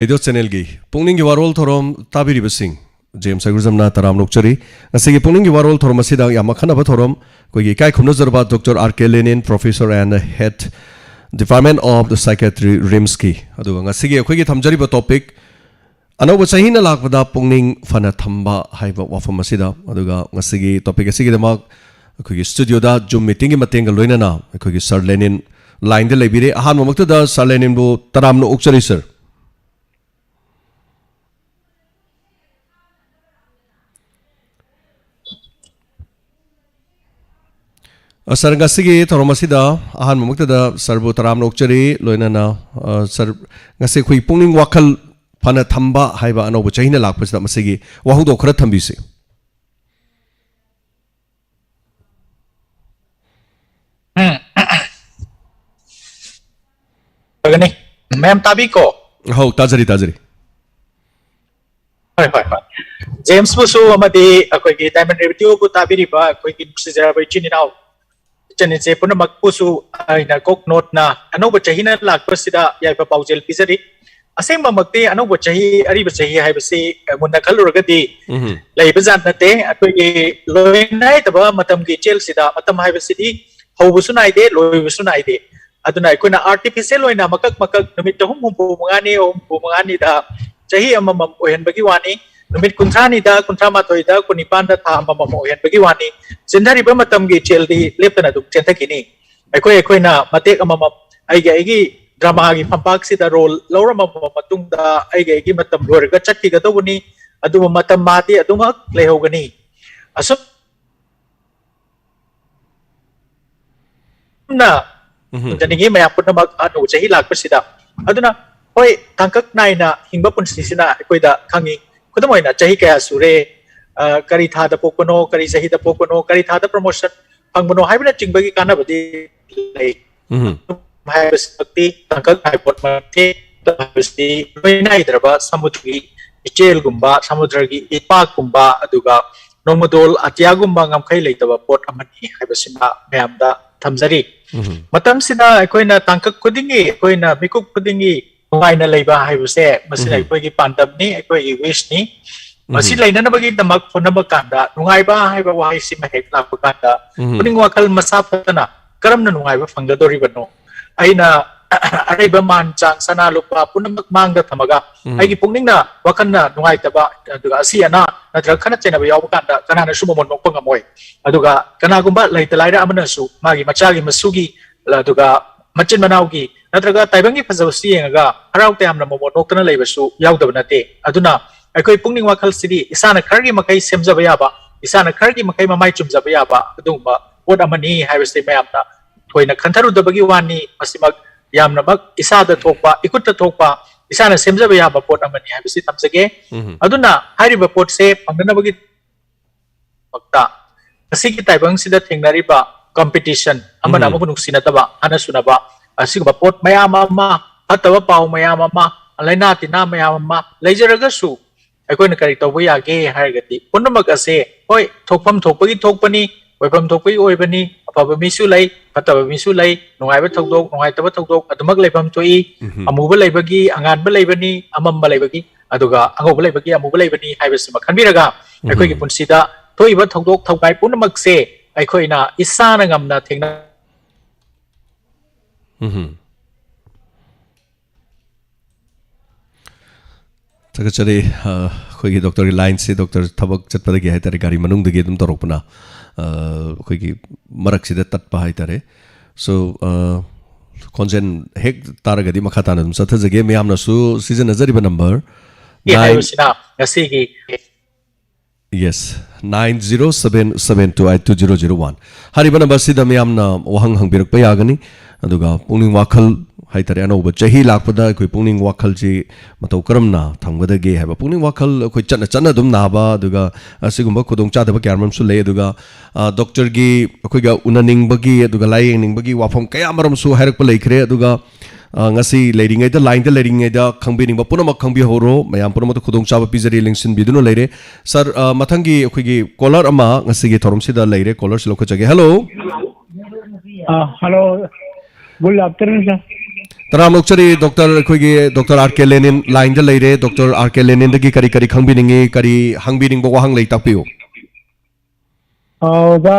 Radio channel gi pungning gi warol thorom tabiri basing James Aguzamna taram nokchari asigi pungning gi warol thorom asida yamakhana ba thorom koi gi kai khumna zarba Dr. R.K. Lenin professor and head department of the psychiatry Rimsky aduga ngasigi koi gi thamjari ba topic anoba chahina lakbada pungning fana thamba haiba wafam asida aduga ngasigi topic asigi dama koi gi studio da zoom meeting gi matenga loina na koi gi Sir Lenin line de lebire ahan momakta da Sir Lenin bu taram no ukchari sir Sir ngasigi thoromasida ahan mamuktada sarbu taram nokchari loinana sir ngasi khui pungning wakhal phana thamba haiba anobu chahina lakpasida masigi wahungdo khara thambisi Begini, ma'am tabi ko. Ho tajari James Busu amadi akoi ki diamond review bu tabi riba akoi ki sejara bai chini nau. Chani se puna makpusu na kok note na ano bacahi na lakpasida ya pa paujel pisari. Aseng mamakti ano bacahi ari bacahi hai basi munda kaluragadi. Lai bazan nate akoi ki loinai taba matam ki chel sida matam hai basi di hau busu nai de loi busu nai de. Aduna ko na artificial loina makak numit hum mangani da chahi amam ohen bagi wani numit kunthani da kunthra matoi da kunipan da tha amam ohen bagi wani sindari ba matam gi cheldi leptana duk chenta kini akoi na matek amam ai drama gi pampak si da role lora matung da ai gi matam lorga chatti ga dawuni adu matam mati aduma lehogani asum na jadi ini maya pun nama anu jahi lak persida. Aduna, hoi tangkak nai na hingga pun sisina koi da kangi. Kuda moi na jahi kaya sure kari thada pokono, kari jahi da pokono, kari thada promotion. Pang mono hai bina cing bagi kana badi lay. Hai besti tangkak hai pot mati besti hoi nai terba samudri icel gumba samudri ipa gumba aduga nomodol atia gumba ngam kai lay taba pot amani hai besima mayam da thamjari. Matam sina akoina tangkak kudingi akoina mikuk kudingi ngai na leiba haibuse masina akoi gi pandam ni akoi gi wish ni masi laina na bagi damak phona bakanda ngai ba haiba wai sima hek la bakanda kuding wakal masapatana karam na ngai ba fangdori bano aina araiba manchang sana lupa punamak mangda thamaga aigi pungning na wakanna ngai taba aduga asiana natra khana chena ba yaw bakanda kana na sumomon mokpa ngamoi aduga kana gumba laitalaira amana su magi machagi masugi aduga machin manaugi natraga taibangi phajawsi yenga harau te amna momon noktana leibasu yawdaba nate aduna akoi pungning wakal sidi isana khargi makai semjaba yaba isana khargi makai mamai chumjaba yaba adumba pot amani haibasti mayamna thoina khantharu dabagi wani masimak yamna bak isada thokpa ikutta thokpa isana semjaba yaba pot amani haibasi tamsage aduna hariba pot se pangdana bagi makta asigi taibang sida thengnariba competition amana amabunuk sinataba anasunaba asiga pot mayama ma hataba paw mayama ma alaina tina mayama ma leijaraga su aikoina kari tawba yage haragati punamak ase hoi thokpam thokpagi thokpani oipam thokpagi oibani apaba misu lei pataba misu lei nungaiba thokdok nungaitaba thokdok adumak leipam toi amuba leibagi anganba leibani amamba leibagi aduga angoba leibagi amuba leibani haibasima khanbiraga aikoigi punsida thoiba thokdok thokai punamak se aikoina isana ngamna thengna Takachari khoi doctor ki line se doctor thabak chatpada gi haitare gari manung de gi dum torokpana khoi gi marak sida tatpa haitare so konjen hek taragadi makhatana dum sathajage meyamna su season nazari number Yes, 9077282001. Hariba number sida meyamna wahang hangbirak pa yagani aduga pungning wakhal haitare anoba chahi lakpada koi pungning wakhal ji matau karamna thangada ge haiba pungning wakhal koi chana dum naba aduga asigumba khudong cha daba kyarmam su le aduga doctor gi koi ga unaning bagi aduga layeng bagi wafam kaya maram su hairak pa leikhre aduga ngasi leiringai da line da leiringai da khangbi ning ba punama khangbi horo mayam punama to khudong chaba pizari lingsin biduno leire sir mathangi khigi caller ama ngasi gi thorom sida leire caller silo khajage hello hello good afternoon sir Taram lokchari Dr. Koigi Dr. R.K. Lenin line the lady Dr. R.K. Lenin the kari kari khangbiningi kari hangbining bo wahang lay tapiyo. Da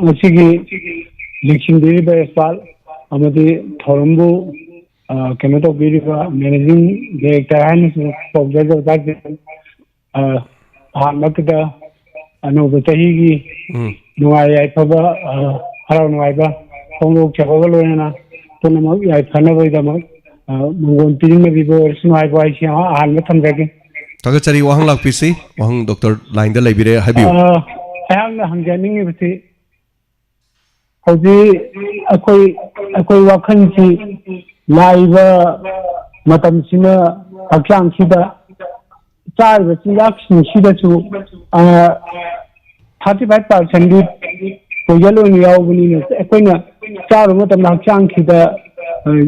masigi election day ba spal amadi thorambu kemeto biriba managing director and project of that hamakda anu batahi gi nuai ai phaba harau nuai ba tongok chabaga loena tonama ai phana bai da ma mungon tin me bibo nuai bai sia han ma thamjage Tagachari wahang lakpisi wahang Dr. line the labire habiyo. ayang hangjaning ibti hoji akoi wakhan si laiba matam sina haklang sida char ba chilak sida chu 35% di pojalo ni yaw buni ne akoina char matam haklang sida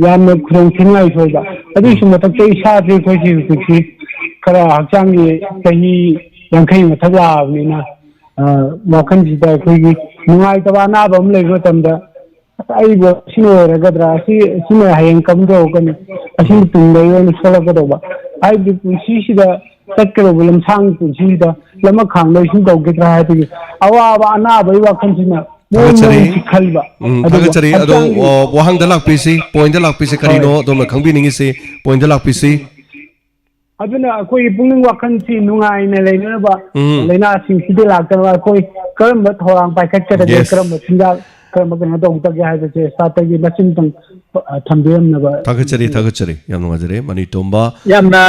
yam khurong thingai soba adi su matam te sa de ko si kara haklang ni tahi yankai mathala ni na wakhan sida koi nungai taba na bam le matamda ai bo sino ragadra sino hayeng kamdo kan asin tungai on sola ko ba ai di punsi sida takkero bulam sang punsi da lama khang le sin dog gira ha ti awa ba na bai wakhan sina khalba Tagachari ado wahang dalak pisi point dalak pisi karino dom khangbiningi se point dalak pisi aduna koi pungning wakhan si nungai na leina ba leina sing sidi lakta ba koi karam ba thorang pai khat khat de karam sinda karam ba na dong ta ga ha je sa ta gi masin tang thamdem na ba Tagachari yam ngajare mani tomba yamna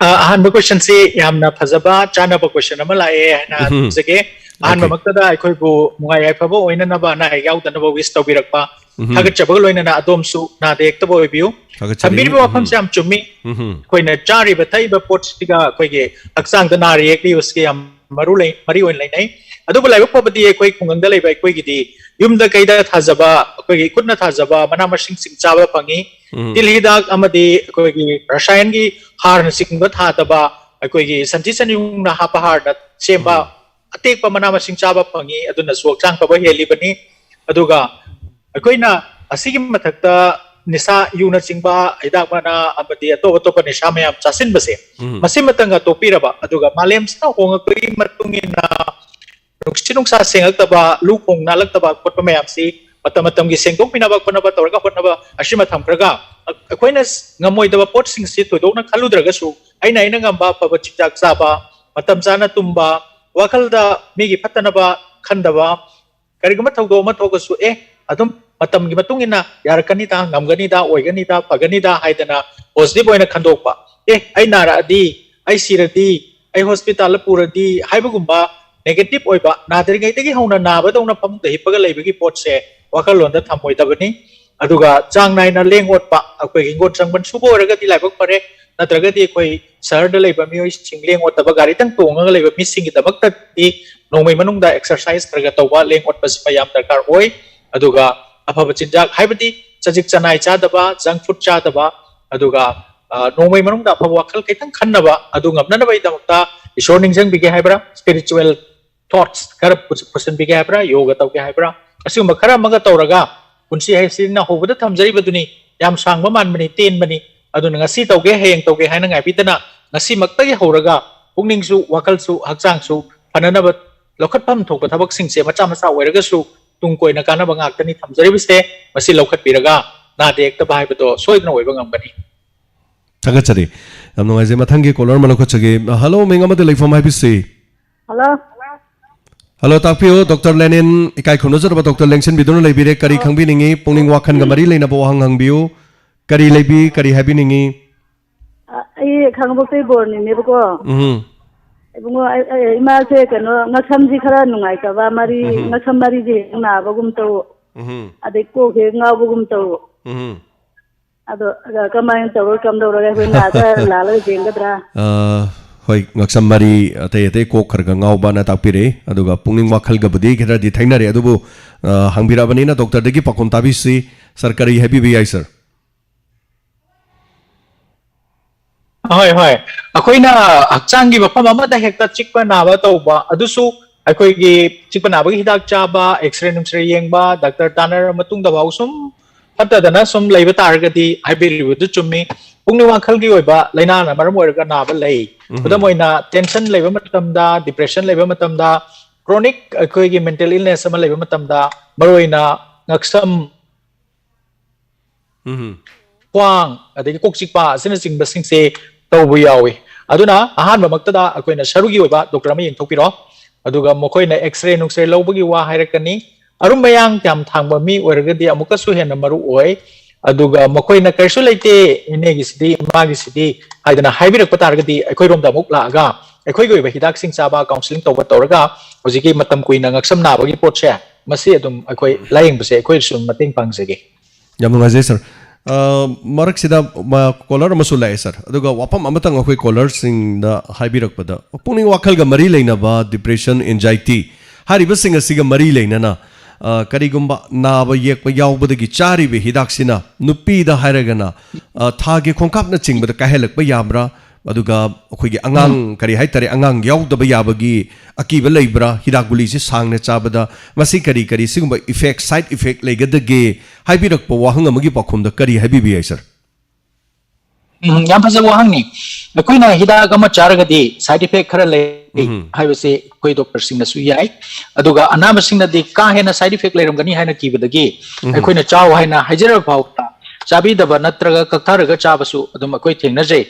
ahanba question si yamna phajaba chana ba question ama lae na jage ahanba maktada akhoi bu mungai ai phabo oina na ba na yaw ta na ba wish tawbirakpa thagat chabag loina na adom su na dek ta boy biu thambir bi wafam sam chummi koina chari ba thai ba pot tiga koige aksang da na react li uske yam mari oin lai nai adu ba lai ba pabadi koi khungang da lai ba koi gi di yum da kai da thajaba koi gi kutna thajaba mana masing sing chaba pangi tilhidak amadi koi gi rasayan gi har na sing ba tha da ba koi gi santi sanung na ha pa har na semba atek pa mana masing chaba pangi aduna suak chang pa ba heli bani aduga koina asigi mathakta nisa yuna chingba hidak mana amadi ato pa nisa mayam chasin base masim matanga topiraba aduga malem sa honga koi matungina sinung sa sengak taba lukong nalak taba kotpa mayam si matam gi sengkong pinaba konaba torga hotnaba ashima thamkraga koina ngamoi daba pot sing si todok na khaludraga su aina ngamba pa chikjak saba matam jana tumba wakalda migi phatanaba khandaba karigama thogdo ma thogasu adum matam gi matungina yarakani da ngamgani da oigani da pagani da haidana positive oina khandokpa ai nara adi ai siradi ai hospital puradi haibagumba negative oiba nadri gai tegi hauna naba dona pam de hipaga leibagi pot se wakalon da thamoi dabani aduga chang nai na lengot pa akoi gi ngot changban subo raga ti laibak pare natraga di koi sar da leiba mioi sing lengot taba gari tang tonga leiba mi sing tabak ta ti nongmai manung da exercise karga tawba lengot pas payam darkar oi aduga afaba chinjak haibadi chajik chanai cha daba junk food cha daba aduga nongmai manung da afaba wakal kaitang khannaba adu ngamna bai damakta ishor ningjang bige haibra spiritual thoughts kar person bige haibra yoga taw ge haibra asum khara maga tawraga punsi hai sin na hobada thamjari baduni yam sangba man mani ten mani adu ngasi taw ge heng taw ge haina ngai bitana ngasi makta ge horaga pungning su wakal su hakchang su phanana ba lokhat pham thok thabak sing se macha macha oiraga su tung koina kana ba ngak tani thamjari bise masi lokhat piraga na dek ta bai bato soidna oiba ngambani Tagachari yam ngai je mathangi caller malokachage hello mengamade leifam hai bisi Hello takpio Dr. Lenin ikai khonojor ba Dr. Lengsen bidun leibire kari khangbi ningi pungning wakhan gamari leina bo hang hangbiu kari leibi kari habi ningi ai khangbok bor ni ne ko bungo ima se kano ngakham ji khara nungai ka ba mari ngakham mari ji na bagum to ade ko ge nga bagum to ado kamai to kam do ra ga na ta la la jengdra hoi ngaksam mari ate ko kharga ngauba na takpire aduga pungning wakhal ga budi khera di thainare adubu hangbira bani na doctor degi pakon tabisi sarkari happy bi ai sir hoi akoina hakchangi bafam amada hekta chikpa naba tawba adusu akoigi chikpa naba hidak chaba x-ray numsre yengba doctor tanar matung da bausum ꯐꯠꯇꯗꯅ ꯁꯨꯝ ꯂꯩꯕ ꯇꯥꯔꯒꯗꯤ ꯍꯥꯏꯕꯤꯔꯤꯕꯗꯨ ꯆꯨꯝꯃꯤ ꯄꯨꯛꯅꯤꯡ ꯋꯥꯈꯜꯒꯤ ꯑꯣꯏꯕ ꯂꯩꯅꯥꯅ ꯃꯔꯝ ꯑꯣꯏꯔꯒ ꯅꯥꯕ ꯂꯩ ꯈꯨꯗꯝ ꯑꯣꯏꯅ ꯇꯦꯟꯁꯟ ꯂꯩꯕ ꯃꯇꯝꯗ ꯗꯤꯄ꯭ꯔꯦꯁꯟ ꯂꯩꯕ ꯃꯇꯝꯗ ꯀ꯭ꯔꯣꯅꯤꯛ ꯑꯩꯈꯣꯏꯒꯤ ꯃꯦꯟꯇꯦꯜ ꯏꯜꯅꯦꯁ ꯑꯃ ꯂꯩꯕ ꯃꯇꯝꯗ ꯃꯔꯨꯑꯣꯏꯅ ꯉꯛꯁꯝ ꯈ꯭ꯋꯥꯡ ꯑꯗꯒꯤ ꯀꯣꯛ ꯆꯤꯛꯄ ꯑꯁꯤꯅꯆꯤꯡꯕꯁꯤꯡꯁꯦ ꯇꯧꯕ ꯌꯥꯎꯏ ꯑꯗꯨꯅ ꯑꯍꯥꯟꯕꯃꯛꯇꯗ ꯑꯩꯈꯣꯏꯅ ꯁꯔꯨꯒꯤ ꯑꯣꯏꯕ ꯗꯣꯛꯇꯔ ꯑꯃ ꯌꯦꯡꯊꯣꯛꯄꯤꯔꯣ ꯑꯗꯨꯒ ꯃꯈꯣꯏꯅ ꯑꯦꯛꯁꯔꯦ ꯅꯨꯡꯁꯔꯦ ꯂꯧꯕꯒꯤ ꯋꯥ ꯍꯥꯏꯔꯛꯀꯅꯤ ꯑꯔꯨꯝ ꯃꯌꯥꯡ ꯌꯥꯝ ꯊꯥꯡꯕ ꯃꯤ ꯑꯣꯏꯔꯒꯗꯤ ꯑꯃꯨꯛꯀꯁꯨ ꯍꯦꯟꯅ ꯃꯔꯨ ꯑꯣꯏ ꯑꯗꯨꯒ ꯃꯈꯣꯏꯅ ꯀꯔꯤꯁꯨ ꯂꯩꯇꯦ ꯏꯅꯦꯒꯤꯁꯤꯗꯤ ꯏꯃꯥꯒꯤꯁꯤꯗꯤ ꯍꯥꯏꯗꯅ ꯍꯥꯏꯕꯤꯔꯛꯄ ꯇꯥꯔꯒꯗꯤ ꯑꯩꯈꯣꯏꯔꯣꯝꯗ ꯑꯃꯨꯛ ꯂꯥꯛꯑꯒ ꯑꯩꯈꯣꯏꯒꯤ ꯑꯣꯏꯕ ꯍꯤꯗꯥꯛꯁꯤꯡ ꯆꯥꯕ ꯀꯥꯎꯟꯁꯤꯂꯤꯡ ꯇꯧꯔꯒ ꯍꯧꯖꯤꯛꯀꯤ ꯃꯇꯝ ꯀꯨꯏꯅ ꯉꯛꯁꯝ ꯅꯥꯕꯒꯤ ꯄꯣꯠꯁꯦ ꯃꯁꯤ ꯑꯗꯨꯝ ꯑꯩꯈꯣꯏ ꯂꯥꯌꯦꯡꯕꯁꯦ ꯑꯩꯈꯣꯏꯁꯨ ꯃꯇꯦꯡ ꯄꯥꯡꯖꯒꯦ ꯌꯥꯝ ꯅꯨꯡꯉꯥꯏꯖꯩ ꯁꯔ ꯃꯔꯛꯁꯤꯗ ꯀꯣꯂꯔ ꯑꯃꯁꯨ ꯂꯥꯛꯑꯦ ꯁꯔ ꯑꯗꯨꯒ ꯋꯥꯐꯝ ꯑꯃꯇꯪ ꯑꯩꯈꯣꯏ ꯀꯣꯂꯔꯁꯤꯡꯗ ꯍꯥꯏꯕꯤꯔꯛꯄꯗ ꯄꯨꯛꯅꯤꯡ ꯋꯥꯈꯜꯒ ꯃꯔꯤ ꯂꯩꯅꯕ ꯗꯤꯄ꯭ꯔꯦꯁꯟ ꯑꯦꯟꯖꯥꯏꯇꯤ ꯍꯥꯏꯔꯤꯕꯁꯤꯡ ꯑꯁꯤꯒ ꯃꯔꯤ ꯂꯩꯅꯅ ꯀꯔꯤꯒꯨꯝꯕ ꯅꯥꯕ ꯌꯦꯛꯄ ꯌꯥꯎꯕꯗꯒꯤ ꯆꯥꯔꯤꯕ ꯍꯤꯗꯥꯛꯁꯤꯅ ꯅꯨꯄꯤꯗ ꯍꯥꯏꯔꯒꯅ ꯊꯥꯒꯤ ꯈꯣꯡꯀꯥꯞꯅ ꯆꯤꯡꯕꯗ ꯀꯥꯏꯍꯜꯂꯛꯄ ꯌꯥꯕ꯭ꯔꯥ ꯑꯗꯨꯒ ꯑꯩꯈꯣꯏꯒꯤ ꯑꯉꯥꯡ ꯀꯔꯤ ꯍꯥꯏꯇꯥꯔꯦ ꯑꯉꯥꯡ ꯌꯥꯎꯗꯕ ꯌꯥꯕꯒꯤ ꯑꯀꯤꯕ ꯂꯩꯕ꯭ꯔꯥ ꯍꯤꯗꯥꯛ ꯒꯨꯂꯤꯁꯤ ꯁꯥꯡꯅ ꯆꯥꯕꯗ ꯃꯁꯤ ꯀꯔꯤ ꯁꯤꯒꯨꯝꯕ ꯏꯐꯦꯛ ꯁꯥꯏꯠ ꯏꯐꯦꯛ ꯂꯩꯒꯗꯒꯦ ꯍꯥꯏꯕꯤꯔꯛꯄ ꯋꯥꯍꯪ ꯑꯃꯒꯤ ꯄꯥꯎꯈꯨꯝꯗ ꯀꯔꯤ ꯍꯥꯏꯕꯤꯕ ꯌꯥꯏ ꯁꯔ ꯌꯥꯝ ꯐꯖꯕ ꯋꯥꯍꯪꯅꯤ ꯑꯩꯈꯣꯏꯅ ꯍꯤꯗꯥꯛ ꯑꯃ ꯆꯥꯔꯒꯗꯤ ꯁꯥꯏꯠ ꯏꯐꯦꯛ ꯈꯔ ꯂꯩ ꯍꯥꯏꯕꯁꯦ ꯑꯩꯈꯣꯏ ꯗꯣꯛꯇꯔꯁꯤꯡꯅꯁꯨ ꯌꯥꯏ ꯑꯗꯨꯒ ꯑꯅꯥꯕꯁꯤꯡꯅꯗꯤ ꯀꯥ ꯍꯦꯟꯅ ꯁꯥꯏꯠ ꯏꯐꯦꯛ ꯂꯩꯔꯝꯒꯅꯤ ꯍꯥꯏꯅ ꯀꯤꯕꯗꯒꯤ ꯑꯩꯈꯣꯏꯅ ꯆꯥꯎ ꯍꯥꯏꯅ ꯍꯥꯏꯖꯔꯕ ꯐꯥꯎꯕ ꯆꯥꯕꯤꯗꯕ ꯅꯠꯇ꯭ꯔꯒ ꯀꯛꯊꯔꯒ ꯆꯥꯕꯁꯨ ꯑꯗꯨꯝ ꯑꯩꯈꯣꯏ ꯊꯦꯡꯅꯖꯩ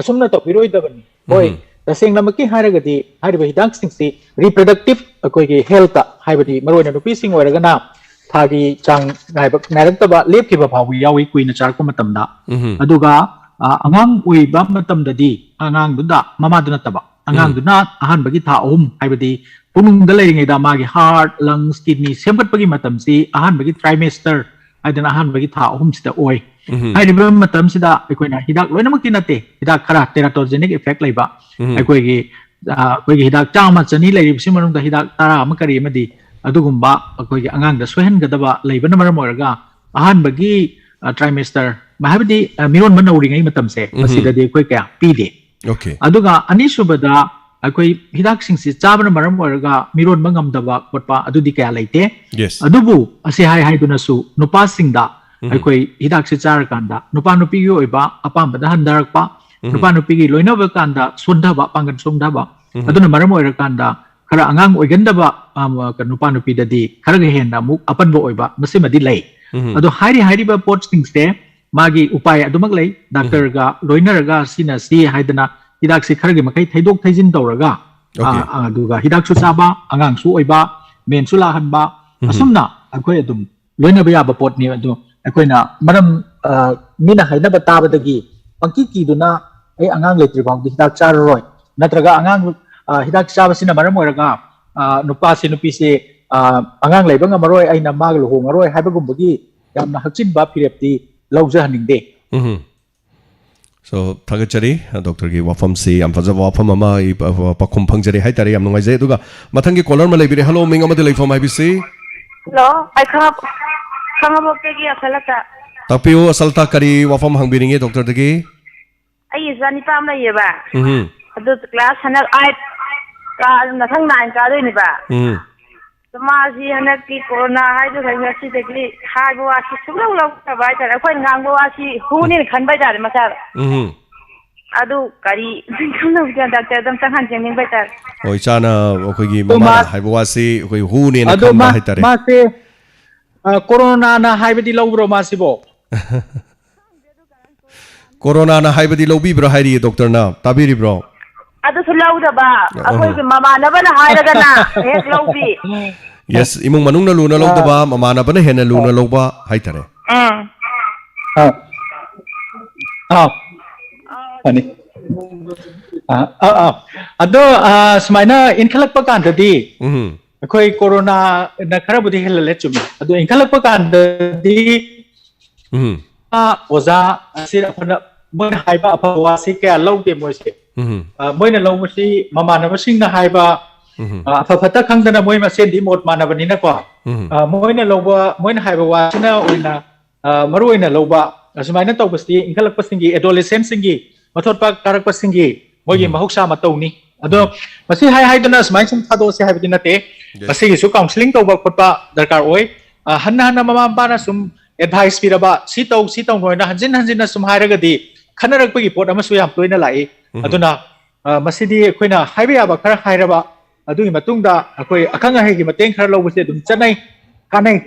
ꯑꯁꯨꯝꯅ ꯇꯧꯕꯤꯔꯣꯏꯗꯕꯅꯤ ꯍꯣꯏ ꯇꯁꯦꯡꯅꯃꯛꯀꯤ ꯍꯥꯏꯔꯒꯗꯤ ꯍꯥꯏꯔꯤꯕ ꯍꯤꯗꯥꯛꯁꯤꯡꯁꯤ ꯔꯤꯄ꯭ꯔꯗꯛꯇꯤꯚ ꯑꯩꯈꯣꯏꯒꯤ ꯍꯦꯜꯇ ꯍꯥꯏꯕꯗꯤ ꯃꯔꯨꯑꯣꯏꯅ ꯅꯨꯄꯤꯁꯤꯡ ꯑꯣꯏꯔꯒꯅ ꯊꯥꯒꯤ ꯆꯥꯡ ꯉꯥꯏꯔꯛꯇꯕ ꯂꯦꯞꯈꯤꯕ ꯐꯥꯎꯕ ꯌꯥꯎꯏ ꯀꯨꯏꯅ ꯆꯥꯔꯛꯄ ꯃꯇꯝꯗ ꯑꯗꯨꯒ ꯑꯉꯥꯡ ꯑꯣꯏꯕ ꯃꯇꯝꯗꯗꯤ ꯑꯉꯥꯡꯗꯨꯗ ꯃꯃꯥꯗꯨ ꯅꯠꯇꯕ ꯑꯉꯥꯡꯗꯨꯅ ꯑꯍꯥꯟꯕꯒꯤ ꯊꯥ ꯑꯍꯨꯝ ꯍꯥꯏꯕꯗꯤ ꯄꯨꯛꯅꯨꯡꯗ ꯂꯩꯔꯤꯉꯩꯗ ꯃꯥꯒꯤ ꯍꯥꯔꯠ ꯂꯪꯁ ꯀꯤꯗꯅꯤ ꯁꯦꯝꯒꯠꯄꯒꯤ ꯃꯇꯝꯁꯤ ꯑꯍꯥꯟꯕꯒꯤ ꯇ꯭ꯔꯥꯏꯃꯦꯁꯇꯔ ꯍꯥꯏꯗꯅ ꯑꯍꯥꯟꯕꯒꯤ ꯊꯥ ꯑꯍꯨꯝꯁꯤꯗ ꯑꯣꯏ ꯍꯥꯏꯔꯤꯕ ꯃꯇꯝꯁꯤꯗ ꯑꯩꯈꯣꯏꯅ ꯍꯤꯗꯥꯛ ꯂꯣꯏꯅꯃꯛꯇꯤ ꯅꯠꯇꯦ ꯍꯤꯗꯥꯛ ꯈꯔ ꯇꯦꯔꯥꯇꯣꯖꯦꯅꯤक ꯏꯐꯦꯛ ꯂꯩꯕ ꯑꯩꯈꯣꯏꯒꯤ ꯍꯤꯗꯥꯛ 100 ꯆꯅꯤ ꯂꯩꯔꯤꯕꯁꯤ ꯃꯅꯨꯡꯗ ꯍꯤꯗꯥꯛ 10 ꯑꯃ ꯀꯔꯤ ꯑꯃꯗꯤ ꯑꯗꯨꯒꯨꯝꯕ ꯑꯩꯈꯣꯏꯒꯤ ꯑꯉꯥꯡꯗ ꯁꯣꯏꯍꯟꯒꯗꯕ ꯂꯩꯕꯅ ꯃꯔꯝ ꯑꯣꯏꯔꯒ ꯑꯍꯥꯟꯕꯒꯤ ꯇ꯭ꯔꯥꯏꯃꯦꯁꯇꯔ ꯍꯥꯏꯕꯗꯤ ꯃꯤꯔꯣꯟꯕ ꯅꯧꯔꯤꯉꯩ ꯃꯇꯝꯁꯦ ꯃꯁꯤꯗꯗꯤ ꯑꯩꯈꯣꯏ ꯀꯌꯥ ꯄꯤꯗꯦ ꯑꯗꯨꯒ ꯑꯅꯤꯁꯨꯕꯗ ꯑꯩꯈꯣꯏ ꯍꯤꯗꯥꯛꯁꯤꯡꯁꯤ ꯆꯥꯕꯅ ꯃꯔꯝ ꯑꯣꯏꯔꯒ ꯃꯤꯔꯣꯟꯕ ꯉꯝꯗꯕ ꯈꯣꯠꯄ ꯑꯗꯨꯗꯤ ꯀꯌꯥ ꯂꯩꯇꯦ ꯑꯗꯨꯕꯨ ꯑꯁꯤ ꯍꯥꯏꯗꯨꯅꯁꯨ ꯅꯨꯄꯥꯁꯤꯡꯗ ꯑꯩꯈꯣꯏ ꯍꯤꯗꯥꯛꯁꯤ ꯆꯥꯔꯀꯥꯟꯗ ꯅꯨꯄꯥ ꯅꯨꯄꯤꯒꯤ ꯑꯣꯏꯕ ꯑꯄꯥꯝꯕꯗ ꯍꯟꯊꯔꯛꯄ ꯅꯨꯄꯥ ꯅꯨꯄꯤꯒꯤ ꯂꯣꯏꯅꯕ ꯀꯥꯟꯗ ꯁꯣꯟꯊꯕ ꯄꯥꯡꯒꯜ ꯁꯣꯟꯊꯕ ꯑꯗꯨꯅ ꯃꯔꯝ ꯑꯣꯏꯔꯀꯥꯟꯗ ꯈꯔ ꯑꯉꯥꯡ ꯑꯣꯏꯒꯟꯗꯕ ꯅꯨꯄꯥ ꯅꯨꯄꯤꯗꯗꯤ ꯈꯔꯒ ꯍꯦꯟꯅ ꯑꯃꯨꯛ ꯑꯄꯟꯕ ꯑꯣꯏꯕ ꯃꯁꯤꯃꯗꯤ ꯂꯩ ꯑꯗꯣ ꯍꯥꯏꯔꯤꯕ ꯄꯣꯠꯁꯤꯡꯁꯦ ꯃꯥꯒꯤ ꯎꯄꯥꯏ ꯑꯗꯨꯃꯛ ꯂꯩ ꯗꯥꯛꯇꯔꯒ ꯂꯣꯏꯅꯔꯒ ꯁꯤꯅ ꯁꯤ ꯍꯥꯏꯗꯅ ꯍꯤꯗꯥꯛꯁꯤ ꯈꯔꯒꯤ ꯃꯈꯩ ꯊꯩꯗꯣꯛ ꯊꯩꯖꯤꯟ ꯇꯧꯔꯒ ꯑꯗꯨꯒ ꯍꯤꯗꯥꯛꯁꯨ ꯆꯥꯕ ꯑꯉꯥꯡꯁꯨ ꯑꯣꯏꯕ ꯃꯦꯟꯁꯨ ꯂꯥꯛꯍꯟꯕ ꯑꯁꯨꯝꯅ ꯑꯩꯈꯣꯏ ꯑꯗꯨꯝ ꯂꯣꯏꯅꯕ ꯌꯥꯕ ꯄꯣꯠꯅꯤ ꯑꯗꯨ ꯑꯩꯈꯣꯏꯅ ꯃꯔꯝ ꯃꯤꯅ ꯍꯥꯏꯅꯕ ꯇꯥꯕꯗꯒꯤ ꯄꯪꯀꯤ ꯀꯤꯗꯨꯅ ꯑꯩ ꯑꯉꯥꯡ ꯂꯩꯇ꯭ꯔꯤ ꯐꯥꯎꯗꯤ ꯍꯤꯗꯥꯛ ꯆꯥꯔꯔꯣꯏ ꯅꯠꯇ꯭ꯔꯒ ꯑꯉꯥꯡ ꯍꯤꯗꯥꯛ ꯆꯥꯕꯁꯤꯅ ꯃꯔꯝ ꯑꯣꯏꯔꯒ ꯅꯨꯄꯤꯁꯦ ꯑꯉꯥꯡ ꯂꯩꯕ ꯉꯝꯃꯔꯣꯏ ꯑꯩꯅ ꯃꯥꯒ ꯂꯨꯍꯣꯡꯉꯔꯣꯏ ꯍꯥꯏꯕꯒꯨꯝꯕꯒꯤ ꯌꯥꯝꯅ ꯍꯛꯆꯤꯟꯕ ꯐꯤꯔꯦꯞꯇꯤ ꯂꯧꯖꯍꯟꯅꯤꯡꯗꯦ So thagachari Dr. Gi wafam si am fazaba wafam ama pakhum phangjari haitare yam nungai jai aduga mathangi caller ma leibire hello ming amade leifam hai bisi hello ai khangabokte gi asalata tapiu asalta kari wafam hangbiringe Dr. Dagi ai zani pam la yeba adu class hanak 8 ka nathang 9 ka doi ni ba Samasi hanak ki corona hai do khai si dekli hai bo asi sumlau lau ka bai ta khoi ngang bo asi hu ni khan bai da ma sa adu kari sumlau ja doctor dam tang han jeng ning bai ta oi chana khoi gi mama hai bo asi khoi hu ni na khan ba hai tare ma se corona na hai badi lau bro ma si bo corona na hai badi lau bi bro hai ri doctor na tabiri bro adu sulau da ba akhoi gi mama na ba na hai raga na hek lau bi yes imung manung na luna lau da ba mama na ba na hena luna lau ba hai tare ani ado smaina inkhalak pa kan di akhoi corona na khara budi helale chumi ado inkhalak pa kan di oza asir apna mon haiba apwa si ka lau de mo se moina lau masi mama na masing na haiba afafata khangdana moi ma sen di mot mana bani na ko moina lau ba moina haiba wa na oina maruina lau ba asmaina tau basti inkhalak pa singi adolescent singi mathot pa karak pa singi mogi mahuksa ma tawni ado masi hai dana asmain sum thado se haibdi nate masi su counseling tawba khotpa darkar oi hanna mama ba na sum advice piraba si tau noina hanjin sum hairagadi khanaragpagi pot amasu yam toina lai aduna masidi akoina haibe aba khara hairaba adugi matungda akoi akanga hegi mateng khara lobuse dum chanai kanai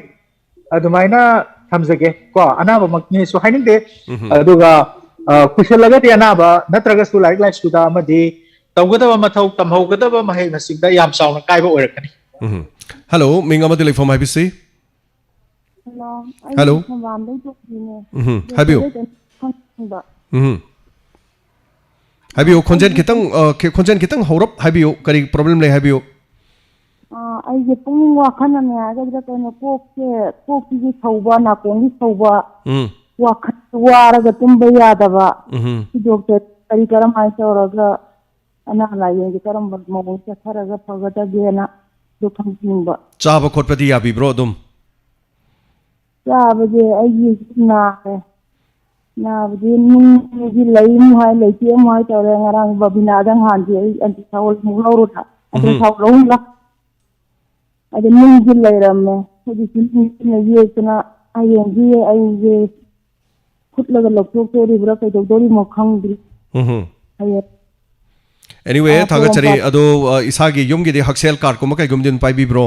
adumaina thamjage ko anaba makni su hainingde aduga kushalaga ti anaba natraga su like suda amadi tawgadaba mathau tamhaugadaba mahai masingda yam sauna kaiba oirakani hello minga ma telefon mai bisi hello habiyo habiyo konjen kitang horop habiyo kari problem lay habiyo ꯑꯩꯁꯦ ꯄꯨꯛꯅꯤꯡ ꯋꯥꯈꯜꯅꯅꯦ ꯍꯥꯏꯒꯗ꯭ꯔꯥ ꯀꯩꯅꯣ ꯀꯣꯛꯁꯤꯁꯨ ꯁꯧꯕ ꯅꯥꯀꯣꯡꯁꯤ ꯁꯧꯕ ꯋꯥꯈꯜ ꯋꯥꯔꯒ ꯇꯨꯝꯕ ꯌꯥꯗꯕ ꯁꯤ doctor ꯀꯔꯝꯍꯥꯏꯅ ꯇꯧꯔꯒ ꯑꯅꯥ ꯂꯥꯏꯌꯦꯡꯁꯦ ꯀꯔꯝꯕ ꯃꯑꯣꯡ ꯆꯠꯊꯔꯒ ꯐꯒꯗꯒꯦꯅ ꯑꯗꯨ ꯈꯪꯅꯤꯡꯕ ꯆꯥꯕ ꯈꯣꯠꯄꯗꯤ ꯌꯥꯕꯤꯕ꯭ꯔꯣ ꯑꯗꯨꯝ ꯆꯥꯕꯁꯦ ꯑꯩꯒꯤ ꯅꯥꯔꯦ ꯅꯥꯕꯗꯤ ꯅꯨꯡꯁꯤ ꯂꯩ ꯍꯥꯏ ꯂꯩꯇꯦ ꯍꯥꯏ ꯇꯧꯔꯦ ꯉꯔꯥꯡ ꯕꯕꯤꯅꯥꯗ ꯅꯍꯥꯟꯁꯦ ꯑꯩ ꯑꯟꯇꯤꯊꯥꯎꯜꯃꯨꯛ ꯂꯧꯔꯨꯗ ꯑꯟꯇꯤꯊꯥꯎꯜ ꯂꯧꯔ ꯑꯗ ꯅꯨꯡꯁꯤ ꯂꯩꯔꯝꯃꯦ ꯍꯧꯖꯤꯛꯇꯤ ꯅꯨꯡꯁꯤꯅ ꯌꯦꯛꯇꯅ ꯍꯌꯦꯡꯁꯤ ꯑꯩꯁꯦ ꯐꯨꯠꯂꯒ ꯂꯧꯊꯣꯛꯇꯣꯔꯤꯕ꯭ꯔꯥ ꯀꯩꯗꯧꯗꯣꯔꯤꯃꯣ ꯈꯪꯗ꯭ꯔꯤ ꯍꯌꯦꯡ anyway thagachari ado isagi yumgidi haksel card ko makai gumdin paibibro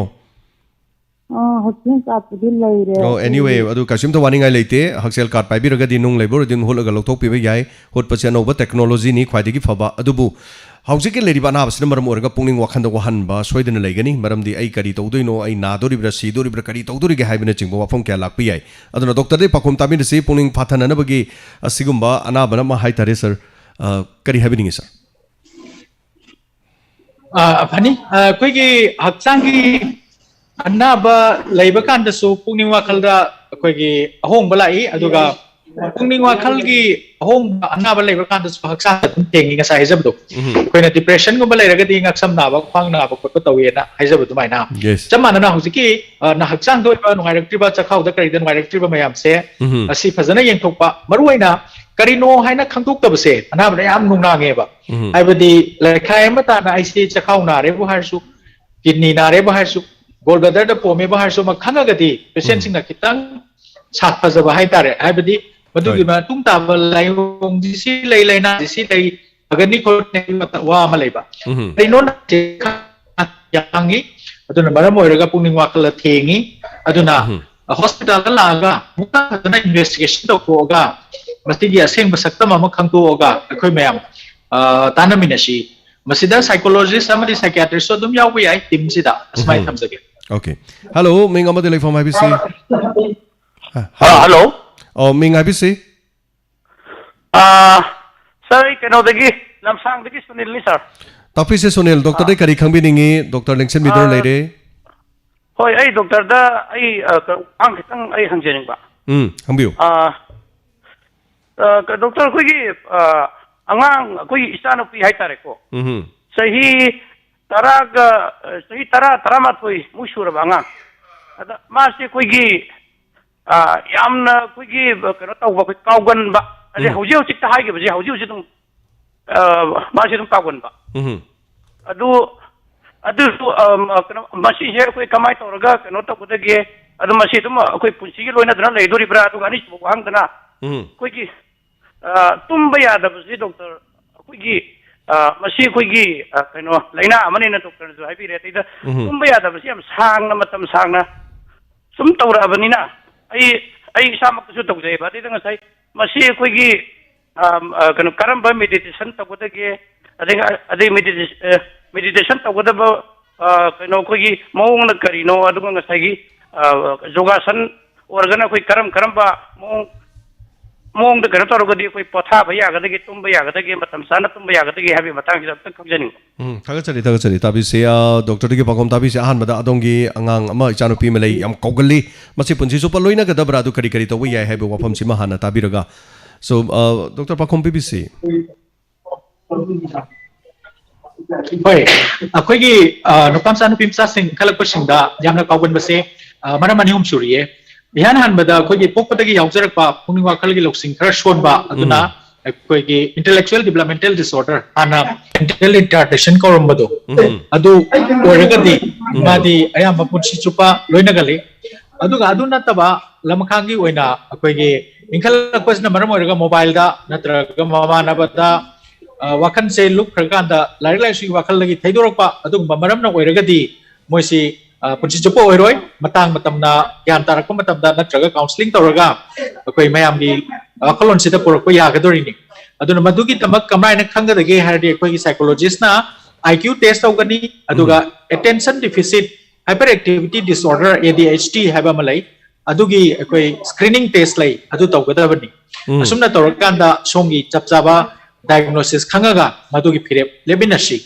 haksel card pudi leire oh anyway adu kasim to warning ai leite haksel card paibiraga di nung leibor din holaga lokthok piba yai hot pacha no technology ni khwaidigi phaba adubu haujike leriba na basina maram orga pungning wakhanda wahan ba soidena leigani maramdi ai kari tawdoino ai nadoribra sidoribra kari tawdorige haibina chingbo wafam kya lakpi yai aduna doctor de pakom tamin se pungning phathana na bagi asigumba anabana ma hai tare sir kari habining sir funny कोई हक्चांगी अन्नाबा lab कांदसु पुंगनिंग वाखलदा कोई अहोंग बलाई अदुगा पुंगनिंग वाखलगी अहोंग अन्नाबा lab कांदसु हक्चांग तेंगी ngasa haijabdo koina depression go balai ngaksam naba khwang naba ko tawena haijabdo maina chamana na hujiki na hक्चांग do ba nungairaktriba chakhau da kari da nungairaktriba mayam se asi phajana yengthokpa maruaina karino haina khangtoktabase anaba yam nungnangeba haibadi lekhai amata na aisi chakhau na re bu harsu kidney na re bu harsu gallbladder da pome bu harsu ma khangagadi patient sing na kitang sak phajaba hai tare haibadi madugi ma tungta laiyong disi laina disi lai agani ko ne wa ma leiba karino na yangi aduna maram oiraga pungning wakala thengi aduna hospital da laga muka na investigation to ko ga masigi aseng basakta mama khangto oga akhoi mayam tana minashi masida psychologist amadi psychiatrist so dum yawi ai team sida asmai thamjage okay hello ming amadi like from ibc hello oh ming ibc sir keno dagi lamsang dagi sunil ni sir topic se sunil doctor de kari khangbi ningi doctor lengsen midor leire hoi ai doctor da ai ang kitang ai hangjening ba hangbiu doctor koigi angang koi isano pi hai tare ko sahi tara matoi musura banga ada masi koigi yamna koigi kano taw ba kaugan ba ade hauji hauji ta hai ge ba hauji hauji tum masi tum kaugan ba adu kano masi he koi kamai toraga kano ta kudage adu masi tum koi punsi gi loina dana leidori bra adu gani bu hang dana koigi tumba yadabasi doctor koigi masi koigi kano laina amani na doctor jo hai bi re tida tumba yadabasi am sangna matam sangna sum tawra abanina ai samak su tawjai ba tida ngasai masi koigi kano karamba meditation tawdage ade meditation tawdaba kano koigi maung na karino adu ngasai gi yogasan organa koi karamba mong da kano torogadi koi potha ba yagadagi tumba yagadagi matam sana tumba yagadagi habi matang gi tak khajani thagachari tabi se doctor de pakom tabi se ahan bada adongi angang ama ichanu pi melai am kogali masi punsi so paloina ga dabra du kari kari to wi yai habi wafam sima hana tabi raga so doctor pakom bbc hoi akoi gi nopam sanu pimsa sing khalak pasingda yamna kaugan base mana mani hum suriye ihan han bada koi gi pokpatagi yaujarak pa pungning wakal gi loksing khara shon ba aduna koi gi intellectual developmental disorder ana mental retardation ko rombado adu oragadi madi ayam punsi chupa loina gali aduga aduna taba ꯂꯝꯈꯥꯡꯒꯤ ꯑꯣꯏꯅ ꯑꯩꯈꯣꯏꯒꯤ ꯏꯟꯈꯠꯂꯛꯄꯁꯤꯅ ꯃꯔꯝ ꯑꯣꯏꯔꯒ ꯃꯣꯕꯥꯏꯜꯗ ꯅꯠꯇ꯭ꯔꯒ ꯃꯃꯥꯟꯅꯕꯗ ꯋꯥꯈꯜꯁꯦ ꯂꯨꯞꯈ꯭ꯔꯀꯥꯟꯗ ꯂꯥꯏꯔꯤꯛ ꯂꯥꯏꯁꯨꯒꯤ ꯋꯥꯈꯜꯗꯒꯤ ꯊꯩꯗꯣꯔꯛꯄ ꯑꯗꯨꯒꯨꯝꯕ ꯃꯔꯝꯅ ꯑꯣꯏꯔꯒꯗꯤ ꯃꯣꯏꯁꯤ ꯄꯨꯟꯁꯤ ꯆꯨꯞꯄ ꯑꯣꯏꯔꯣꯏ ꯃꯇꯥꯡ ꯃꯇꯝꯅ ꯒ꯭ꯌꯥꯟ ꯇꯥꯔꯛꯄ ꯃꯇꯝꯗ ꯅꯠꯇ꯭ꯔꯒ ꯀꯥꯎꯟꯁꯤꯂꯤꯡ ꯇꯧꯔꯒ ꯑꯩꯈꯣꯏ ꯃꯌꯥꯝꯒꯤ ꯋꯥꯈꯜꯂꯣꯟꯁꯤꯗ ꯄꯨꯔꯛꯄ ꯌꯥꯒꯗꯣꯔꯤꯅꯤ ꯑꯗꯨꯅ ꯃꯗꯨꯒꯤꯗꯃꯛ ꯀꯃꯥꯏꯅ ꯈꯪꯒꯗꯒꯦ ꯍꯥꯏꯔꯗꯤ ꯑꯩꯈꯣꯏꯒꯤ ꯁꯥꯏꯀꯣꯂꯣꯖꯤस्टꯅ IQ ꯇꯦꯁ ꯇꯧꯒꯅꯤ ꯑꯗꯨꯒ attention deficit hyper activity disorder ADHD हाइबा मलई अदुगी अखोई स्क्रीनिंग टेस्ट लई अदु तौगदबनी असुमना तौरकांदा सोंगी चपचाबा डायग्नोसिस खंगागा मदुगी फिरेप लेबिनसी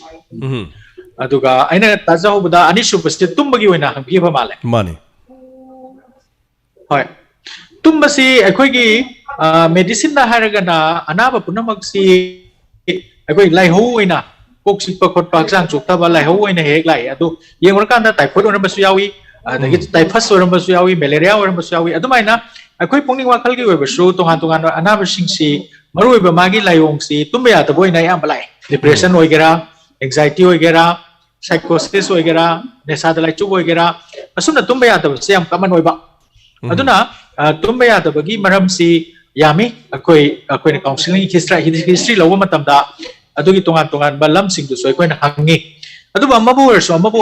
अदुगा आइना ताजाहुबदा अनिसुबस्ते तुम्बगी ओइना हंगीबा माले माने होय तुम्बसी अखोईगी मेडिसिन दा हारगना अनाबा पुनमक्सी अखोई लाइहौ ओइना कोक सिक्पा खोटपा हक्चांग चोक्ताबा लाइहौ ओइना हेक लाई अदु येंगरकांदा टाइफाइड ओरमबसु यावी अदगी टाइफस ओरमबसु यावी मलेरिया ओरमबसु यावी अदुमाइना अखोई पुंगनिंग वाखलगी ओइबसु तोहान तोहान अनाबसिंगसी मरुइबा मागी लाइओंगसी तुम्बा यादबो ओइना याम बलाय डिप्रेशन ओइगेरा एंजाइटी ओइगेरा साइकोसिस ओइगेरा नेसादा लाइचु ओइगेरा असुना तुम्बा यादबसे याम कमन ओइबा अदुना तुम्बा यादबगी मरमसी यामी अखोई काउंसलिंग हिस्ट्री लौबा मतमदा अदुगी तोंगान तोंगान बलम सिंगदुसु अखोइना हंगी अदुबा अमबो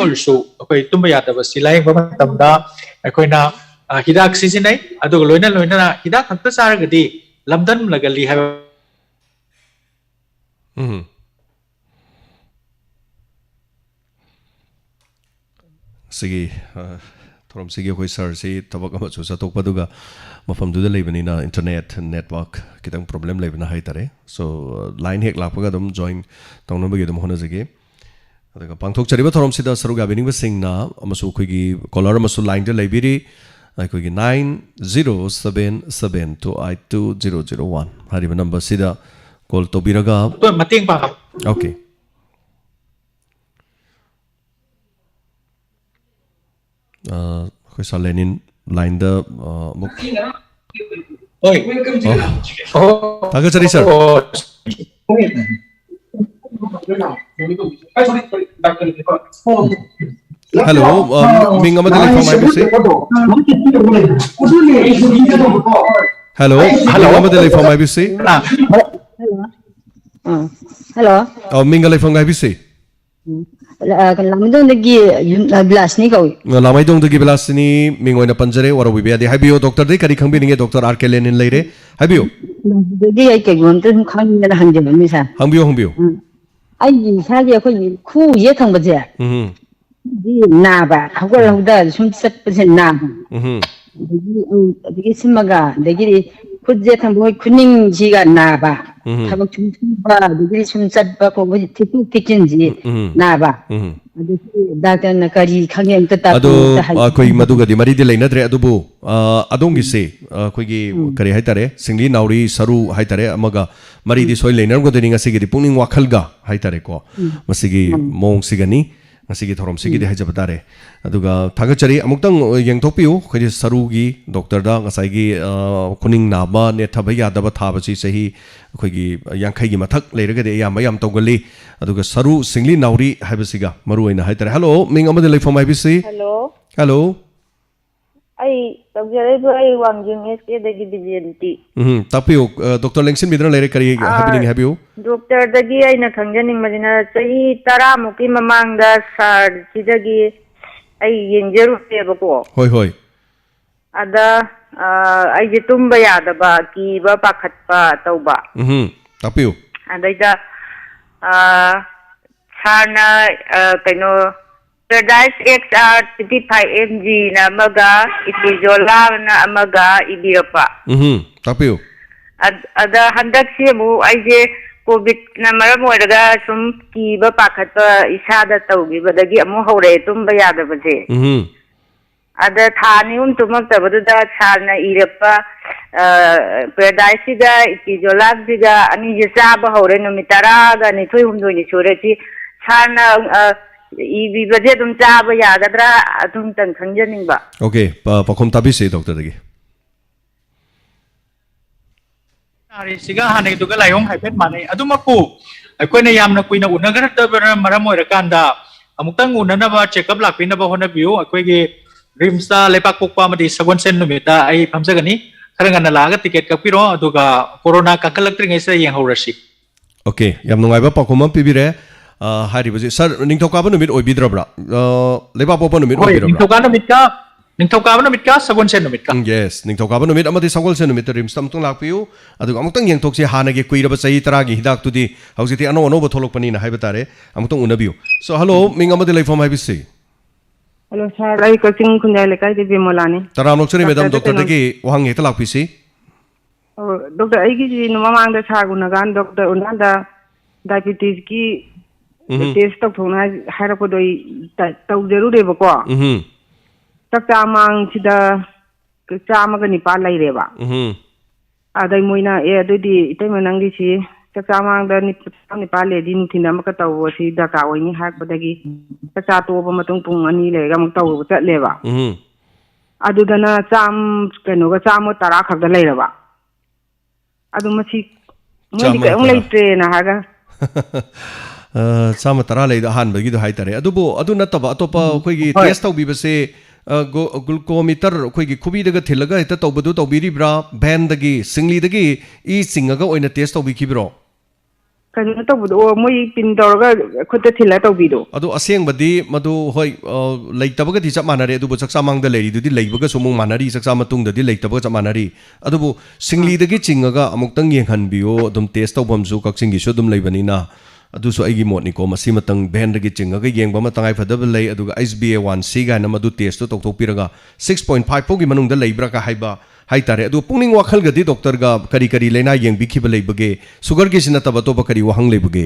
ओरसु अखोई तुम्बा यादबसी लाइंगबा मतमदा अखोइना हिदाक सिजिनै अदुगा लोइना लोइना हिदाक खक्ता चारगदी लमदन लगली है सिगी थोरम सिगी अखोई सर से थबक अमसु चतोकपदुगा मफमदुदा लेबनिना इंटरनेट नेटवर्क कितंग प्रॉब्लम लेबना हाइतरे सो लाइन हेक लापगा दम जॉइन तौनबगी दम होनजगे अदगा पांगथोक चरिबा थोरम सिदा सरुगा बिनिंग सिंगना अमसु अखोइगी कॉलर अमसु लाइन दे लेबिरी अखोइगी 9077282001 हारिबा नंबर सिदा कॉल तोबिरगा तो मतेंग पा ओके अखोइ सालेनिन लाइन द ओय तागा चरी सर हेलो मिंग अमद लेफॉर्म आईबीसी हेलो हेलो अमद लेफॉर्म आईबीसी हेलो मिंग लेफॉर्म आईबीसी लामदोंदगी ग्लासनी कौई लामाइदोंदगी बिलासनी मिंग ओइना पंजरे वरो बिबियादि हाइबियो डॉक्टर दे करी खंबिनिगे डॉक्टर आर के लेनिन लेरे हाइबियो दगी आई के गुमते हम खांगिना हंजबनि सा हंबियो हंबियो आई सागे अखोई खु ये थंबजे दी नाबा हगोर हगदा सुम चटपसे नाबा दगी सिमगा दगी खुजे थंबोय खुनिंग जिगा नाबा थबक सुमबा दगी सुम चटबा को थिपु किचन जी नाबा डॉक्टर न करी खंगे अंत ता अदो कोई मदुगदी मरीदि लेनद्रे अदुबु अदोंगी से कोई करी हाइतारे सिंगली नाउरी सरू हाइतारे अमगा मरीदि सोय लेनरगोदनि ngasiगी पुनिंग वाखलगा हाइतारे को मसिगी मोंग सिगनी ngasiगी थोरम सिगी हाइजबतारे अदुगा थागचरी अमुक्तंग यंगथोपियो खैदि सरूगी डॉक्टर दा ngसाइगी खुनिंग नाबा ने थबा यादबा थाबसी सही अखोइगी यांखैगी मथक लेरगदे याम याम तौगली अदुगा सरू सिंगली नाउरी हाइबसिगा मरुइना हाइतारे हेलो मिंग अमद लेफॉर्म आईबीसी हेलो हेलो आई तौजरेबो आई वांजिंग एसके दगी बिजेंटी तापियो डॉक्टर लेंगसिन बिदरा लेरे करी हैबिनिंग हैबियो डॉक्टर दगी आइना खंजनिंग मदिना चही 10 मुकी ममांगदा सार सिदगी आई येंजरुतेबको होय होय अदा आई तुम्बा यादबा कीबा पाखतपा तौबा तापियो अदैदा सारना कइनो Paradise XR 35 mg na amaga itizola na amaga ibirapa. Tapiyo. Ada handak siya mo ay je COVID na maram mo daga sum kiba pakat pa isada tawgi badagi amo hore tumba yada ba je. Ada thani tumag tabado da sal na irapa Paradise ga itizola ga ani je saba hore no mitara ga ni thoy humdo ni sore chi sana इबी बजे तुम चाबा यागद्रा तुम तंग खंजनिंग बा okay पखम ताबी से doctor दगी अरे सिगा हाने दुगा लायोंग हाइफेट माने अदुमकु अखोइना यामना कुइना उनगरतबरा मरम ओइरकांदा अमुक्तंग उननबा चेकअप लाक्पिनबा होनबियो अखोइगे ꯔꯤꯝꯁꯇ ꯂꯩꯄꯥꯛ ꯄꯣꯛꯄ ꯑꯃꯗꯤ ꯁꯒꯣꯜꯁꯦꯟ ꯅꯨꯃꯤꯠꯇ ꯑꯩ ꯐꯝꯖꯒꯅꯤ ꯈꯔ ꯉꯟꯅ ꯂꯥꯛꯑꯒ ꯇꯤꯀꯦꯠ ꯀꯛꯄꯤꯔꯣ ꯑꯗꯨꯒ ꯀꯣꯔꯣꯅꯥ ꯀꯟꯈꯠꯂꯛꯇ꯭ꯔꯤꯉꯩꯁꯤꯗ ꯌꯦꯡꯍꯧꯔꯁꯤ ꯑꯣꯀꯦ ꯌꯥꯝ ꯅꯨꯡꯉꯥꯏꯕ ꯄꯥꯎꯈꯨꯝ ꯑꯃ ꯄꯤꯕꯤꯔꯦ ꯍꯥꯏꯔꯤꯕꯁꯤ ꯁꯔ ꯅꯤꯡꯊꯧꯀꯥꯕ ꯅꯨꯃꯤꯠ ꯑꯣꯏꯕꯤꯗ꯭ꯔꯕ꯭ꯔꯥ ꯂꯩꯕꯥꯛ ꯄꯣꯛꯄ ꯅꯨꯃꯤꯠ ꯍꯣꯏ ꯑꯣꯏꯕꯤꯔꯕ꯭ꯔꯥ ꯅꯤꯡꯊꯧꯀꯥꯕ ꯅꯨꯃꯤꯠꯀ ꯁꯒꯣꯜꯁꯦꯟ ꯅꯨꯃꯤꯠꯀ ꯌꯦꯁ ꯅꯤꯡꯊꯧꯀꯥꯕ ꯅꯨꯃꯤꯠ ꯑꯃꯗꯤ ꯁꯒꯣꯜꯁꯦꯟ ꯅꯨꯃꯤꯠꯇ ꯔꯤꯝꯁꯇ ꯑꯃꯨꯛꯇꯪ ꯂꯥꯛꯄꯤꯌꯨ ꯑꯗꯨꯒ ꯑꯃꯨꯛꯇꯪ ꯌꯦꯡꯊꯣꯛꯁꯤ ꯍꯥꯟꯅꯒꯤ ꯀꯨꯏꯔꯕ ꯆꯍꯤ 10ꯒꯤ ꯍꯤꯗꯥꯛꯇꯨꯗꯤ ꯍꯧꯖꯤꯛꯇꯤ ꯑꯅꯧ ꯑꯅꯧꯕ ꯊꯣꯛꯂꯛꯄꯅꯤꯅ ꯍꯥꯏꯕ ꯇꯥꯔꯦ ꯑꯃꯨꯛꯇꯪ ꯎꯅꯕꯤꯌꯨ ꯁꯣ ꯍꯜꯂꯣ ꯃꯤꯡ ꯑꯃꯗꯤ ꯂꯩꯐꯝ ꯍꯥꯏꯕꯤꯁꯤ हेलो सर आई कोचिंग खुंजाई लेकाई दे बिमोलानी तराम नोक्चरी मैडम डॉक्टर दगी वहां हेक्ता लाक्पिसी डॉक्टर आई की जी ममांग दा सागुनगान डॉक्टर उनादा डायबिटीज की टेस्ट तौथोना हायरपदो तौजरुरेबको तक्ता मांग सिदा चामगा निपाल लैरेबा अदै मोइना ए अदुदी इतै मनंगी सी चक्चा मांगदा निपाल लेदी नुथिना मका तौवसी दका ओइनी हाकबदगी चक्चा तोबा मतुंग पुंग अनि लेगा मक तौब चटलेबा अदुदना चाम कनोगा चामो तरा खगदा लैरबा अदु मसी मोइनी कयं लैत्रे ना हागा चाम तरा लैदा हानबगी दो हाइतरे अदुबो अदु नतबा अतोपा अखोइगी टेस्ट तौबिबसे ग्लूकोमीटर अखोइगी खुबीदगा थिलगा हेता तौबदु तौबिरिब्रा भैनदगी सिंगलीदगी ई सिंगगा ओइना टेस्ट तौबिखिब्रो कनो तौबदु मोइ पिन तौरगा खुद थिला तौबिदो अदु असेंगबदी मदु होय लैतबगदी चप मानरे अदुबो चक्चा मांगदा लैरिदुदी लैबगा सुमुंग मानरी चक्चा मतुंगददी लैतबगा चप मानरी अदुबो सिंगलीदगी चिंगगा अमुक्तंग येंहनबियो अदुम टेस्ट तौबमसु कक्सिंगिसु अदुम लैबनिना अदुसु अैगी मोटनिको मसी मतंग भेंडगी चिंगगा येंगबा मतंगाई फदब लै अदुगा HbA1c गाना मदु टेस्ट तो तौथोकपिरगा 6.5 पोगी मनुंगदा लैब्रा का हाइबा हाइतारे अदु पुंगनिंग वाखलगदी डॉक्टर गा करी करी लेना येंगबिखिबा लैबगे सुगर की सिना तब तो करी वहंग लैबगे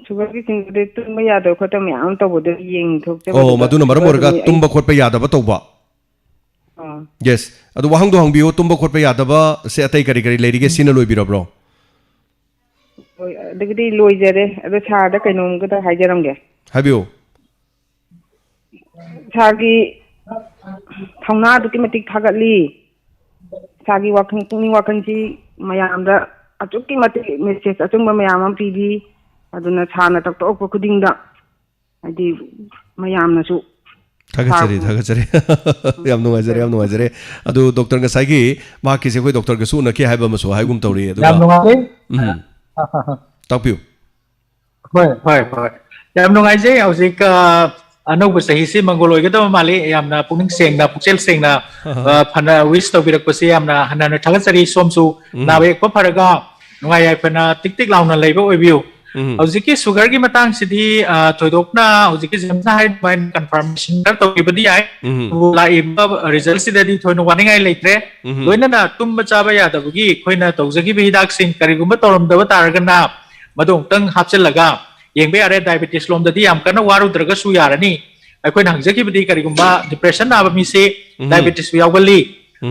सुगर की चिंगदे तुम यादव खतम याम तौबदो येंग थोकते ओ मदुना मरम ओरगा तुम्बा खोटपा यादबा तौबा यस अदु वहंग दो हंगबियो तुम्बा खोटपा यादबा से अतै करी करी लैरिगे सिना लोइबिरब्रो अदगदी लोइजरे अदो सादा कैनोमगदा हाइजरमगे हाबियो सागी थौना दुकी मतिक थागतली सागी वाखन पुंगनी वाखनची मयामदा अचुकी मतिक मेसेज अचुंबा मयाम अम पीबी अदुना छाना तक्तोक खुदिंगदा हाइदि मयामनासु थागचरी याम नुवाजरे अदु डॉक्टर गसाइगी माकिसे कोई डॉक्टर गसु नके हाइबा मसु हाइगुम तौरी अदु याम नुवाले तापियो होय याम नुवाइजे हौजिक अनौब सहीसे मंगोलोइगदब माले यामना पुनिंग सेंगना पुक्सेल सेंगना फना विश तौबिरकपसे यामना हनाना थागचरी सोमसु नाबेक फरगा नुवाय याइफना टिक टिक लाउना लैबा ओइबियो हौजिकी सुगर की मतंग सिदी थोइदोकना हौजिकी जेमसा हाइड बाइन कन्फर्मेशन कर तौबिबदी याय लाइबा रिजल्ट सिददी थोइनो वानिंगाय लैत्रे लोइनना तुम चाबा यादबगी खोइना तौजगी हिदाक सिंग करिगुम्बा तौरमदबा तारगना मदोंतंग हापचलगा येंबे यारे डायबिटीज लोमददी याम कना वारुद्रगसु यारनी अखोइना हंजकीबदी करिगुम्बा डिप्रेशन नाबा मिसे डायबिटीज यावगली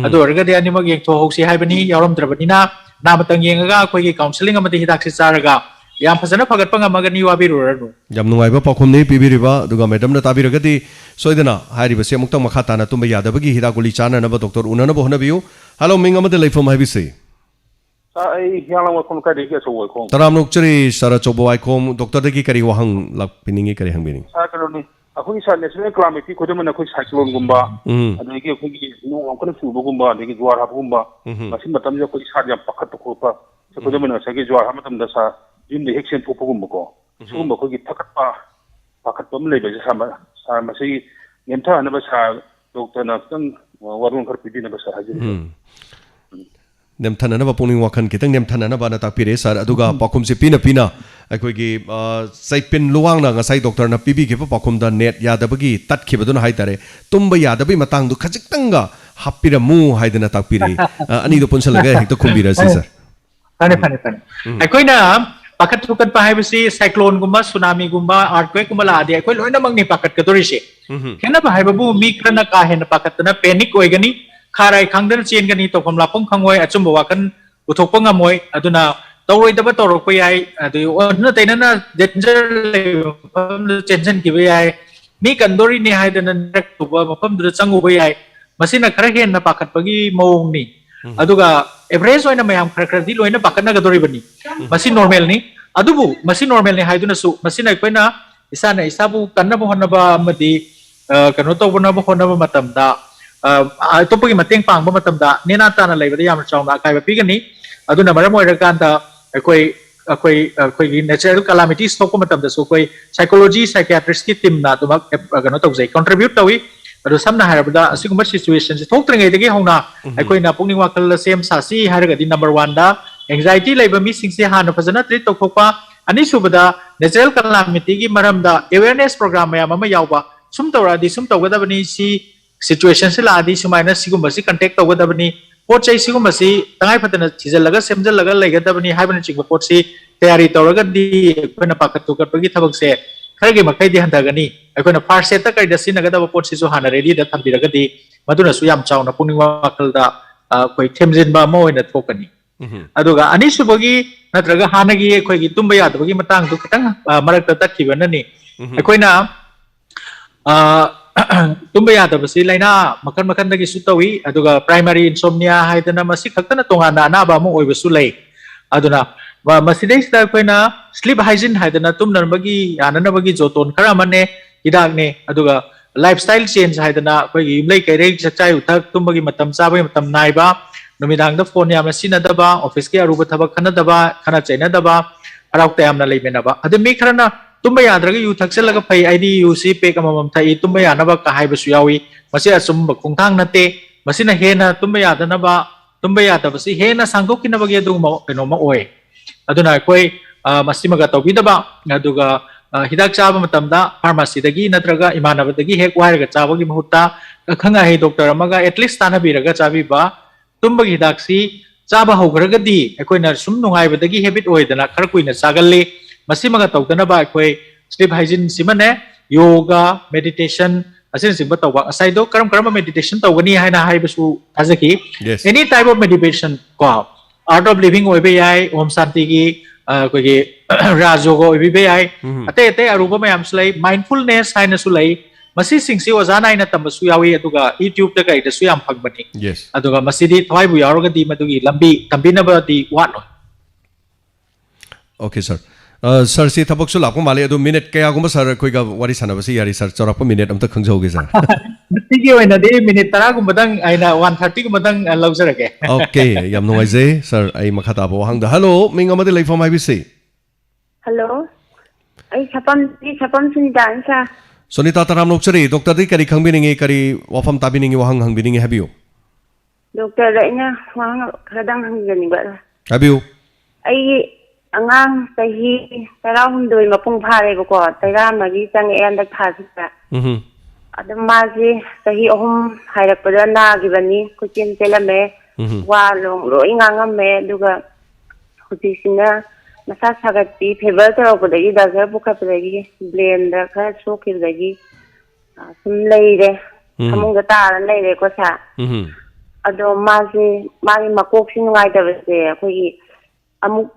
अदु अरगदे अनिमग येंथो हौसी हाइबनी यावरमद्रबनिना नामतंग येंगगा अखोइगी काउंसलिंग अमदि हिदाक से चारगा याम फजना फगत पंगमगनी वाबिरुरनु याम नुवाइबा पाखुमनि पिबिरिबा दुगा मैडम न ताबिरगदी सोइदना हारिबसे अमुक्तंग मखा ताना तुंबा यादबगी हिदा गुली चाननबा डॉक्टर उननबो हनबियो हेलो मिंग अमदे लैफम हाइबिसे आई याला वखम का देगे सो वखम तराम नोक्चरी सरा चोबो वाइखोम डॉक्टर दगी करी वहंग लापिनिंगी करी हंबिनी सा करोनी अखोई सा नेशनल क्लाइमेट खुदमन अखोई साइक्लोन गुम्बा अदगी अखोई नो अंकन सुबो गुम्बा अदगी ज्वार हाब गुम्बा मसिन मतम जो कोई सा याम पखत खोपा खुदमन सगे ज्वार हा मतम दसा जिम दे हेक्सेन फोपो गुम्बको सुगुम्बा खोगी थकटपा पखतपम लेबे सा मसी नेमथा अनबा सा डॉक्टर ना तंग वरुण खर पिदिन बसा हाजिर नेमथननबा पुनिंग वाखन कितंग नेमथननबा ना तापिरे सर अदुगा पाखुम से पिना पिना अखोगी साइपिन लुवांग ना ngasai डॉक्टर ना पीबी के पाखुम दा नेट यादबगी तत्खिबदुन हाइतारे तुंबा यादबई मतंग दु खजिक्तंगा हापिरमु हाइदना तापिरे अनि दो पुनसलगा हेक्तो खुम्बिरसे सर फने अखोइना पाकत रुकत पाहाइबसी साइक्लोन गुम्बा सुनामी गुम्बा अर्थक्वेक गुम्बा लादे अखोइ लोइना मंगनी पाकत कतोरिसे हेना पाहाइबबु मी क्रना का हेना पाकतना पैनिक ओइगनी खाराय खांगदन चेनगनी तोफम लापम खंगोय अचुंबा वाकन उथोकपा ngамोय अदुना तौरोइदबा तौरकपा याय अदु न तैनना डेंजर टेंशन किबा याय मी कंदोरी ने हाइदना तुबा मफम दु चंगुबा याय मसिना खरा हेना पाकतपगी मौंगनी अदुगा एवरेज ओइना मयाम खरखरदी लोइना पाकना गदोरिबनी मसि नॉर्मल नि अदुबु मसि नॉर्मल नि हाइदुना सु मसिना Koyna इसाना इसाबु कन्नबु हनबा अमदि kano to bona ba khona ba matam da to pagi mateng pang ba matam da nena ta na lai ba yam chong na kai ba pi gani aduna maram oi ra kan da koi gi natural calamities to ko matam da so koi psychology psychiatrist ki team na to ma kano to jai contribute tawi adu samna harabda asiguma situation se thoktreng degi hona akoi na pungning wakal sem sasi haraga di number 1 da anxiety laiba mi sing se hana phajana treat to khokpa ani subada natural calamity gi maram da awareness program ya mama yawba sum tawra di sum tawgada bani si situation se la di sumaina siguma si contact tawgada bani pot chai siguma si tangai phatana chijalaga semjalaga laigada bani haibana chingba pot si tayari tawraga di kona pakat to kapagi thabak se khagi makai di handagani akona first set ta kai da sinagada pot si so hana ready da thambiraga di maduna su yam chauna pungning wakal da koi themjin ba mo ina thokani aduga ani subagi natraga hanagi khoi gi tumba ya dabagi matang du kitang marak ta takhiba nani akoina tumba ya dabasi laina makan dagi su tawi aduga primary insomnia haidana masi khaktana tongana na ba mo oiba su lai aduna wa masidai sta koina sleep hygiene haidana tumnar bagi yanana bagi joton khara manne hidak ne aduga lifestyle change haidana koi gi lai kai rei chachai uthak tumbagi matam chabai matam naiba numidang da phone yamna sinadaba office ki aruba thabak khanadaba khana chainadaba araukta yamna leimenaba adu mi kharana tumba yadraga yu thakselaga phai id uc pe kamam thai tumba yanaba ka haiba su yawi masi asum khongthang nate masina hena tumba yadanaba tumba yadabasi hena sangkokkinabagi adu ma keno ma oi aduna koi masimaga tawbidaba aduga hidak chaba matamda pharmacy dagi natraga imanabadagi hek wairaga chabagi mahutta khanga he doctor amaga at least tana biraga chabi ba tumbagi hidak si chaba hogragadi di akoina sum nungai badagi habit oidana khar kuina chagalle masimaga tawdana ba akoi sleep hygiene simane yoga meditation asin simba tawba asai do karam meditation tawgani haina haibasu thajaki any type of meditation ko art of living oibe yai om shanti gi koi gi rajogo oibe yai ate aruba mayam sulai mindfulness haina sulai masi singsi ozana ina tambasu yawi aduga youtube ta kai da su yam phagbani aduga masidi thwai bu yaroga di madugi lambi tambina ba di wat no okay sir sir si thabak su lakko male adu minute kaya gumba sir koi ga wari sana basi yari sir chorap minute amta khangjoge sir tigi oina de minute 30 gumba dang aina 130 gumba dang laujarage okay yam nongai je sir ai makhata bo hang da hello ming amade leifam ai bisi hello ai chapam sunida ansa Sonita taram lokchari doctor di kari khangbiningi kari wafam tabiningi wahang hangbiningi habiyo doctor laina wahang khadang hanggani ba habiyo ai angang tahi tarahundoi mapung phare ko taira magi chang en da thasita adam maji tahi ohum hairakpada na gibani kuchin telame wa long roi ngangame duga kutisina masa sagati fever tawbadagi dagar bukapdagi blend da kha sokidagi sum leire amunga taran leire ko sa ado maji makok sin ngai da se khoi amuk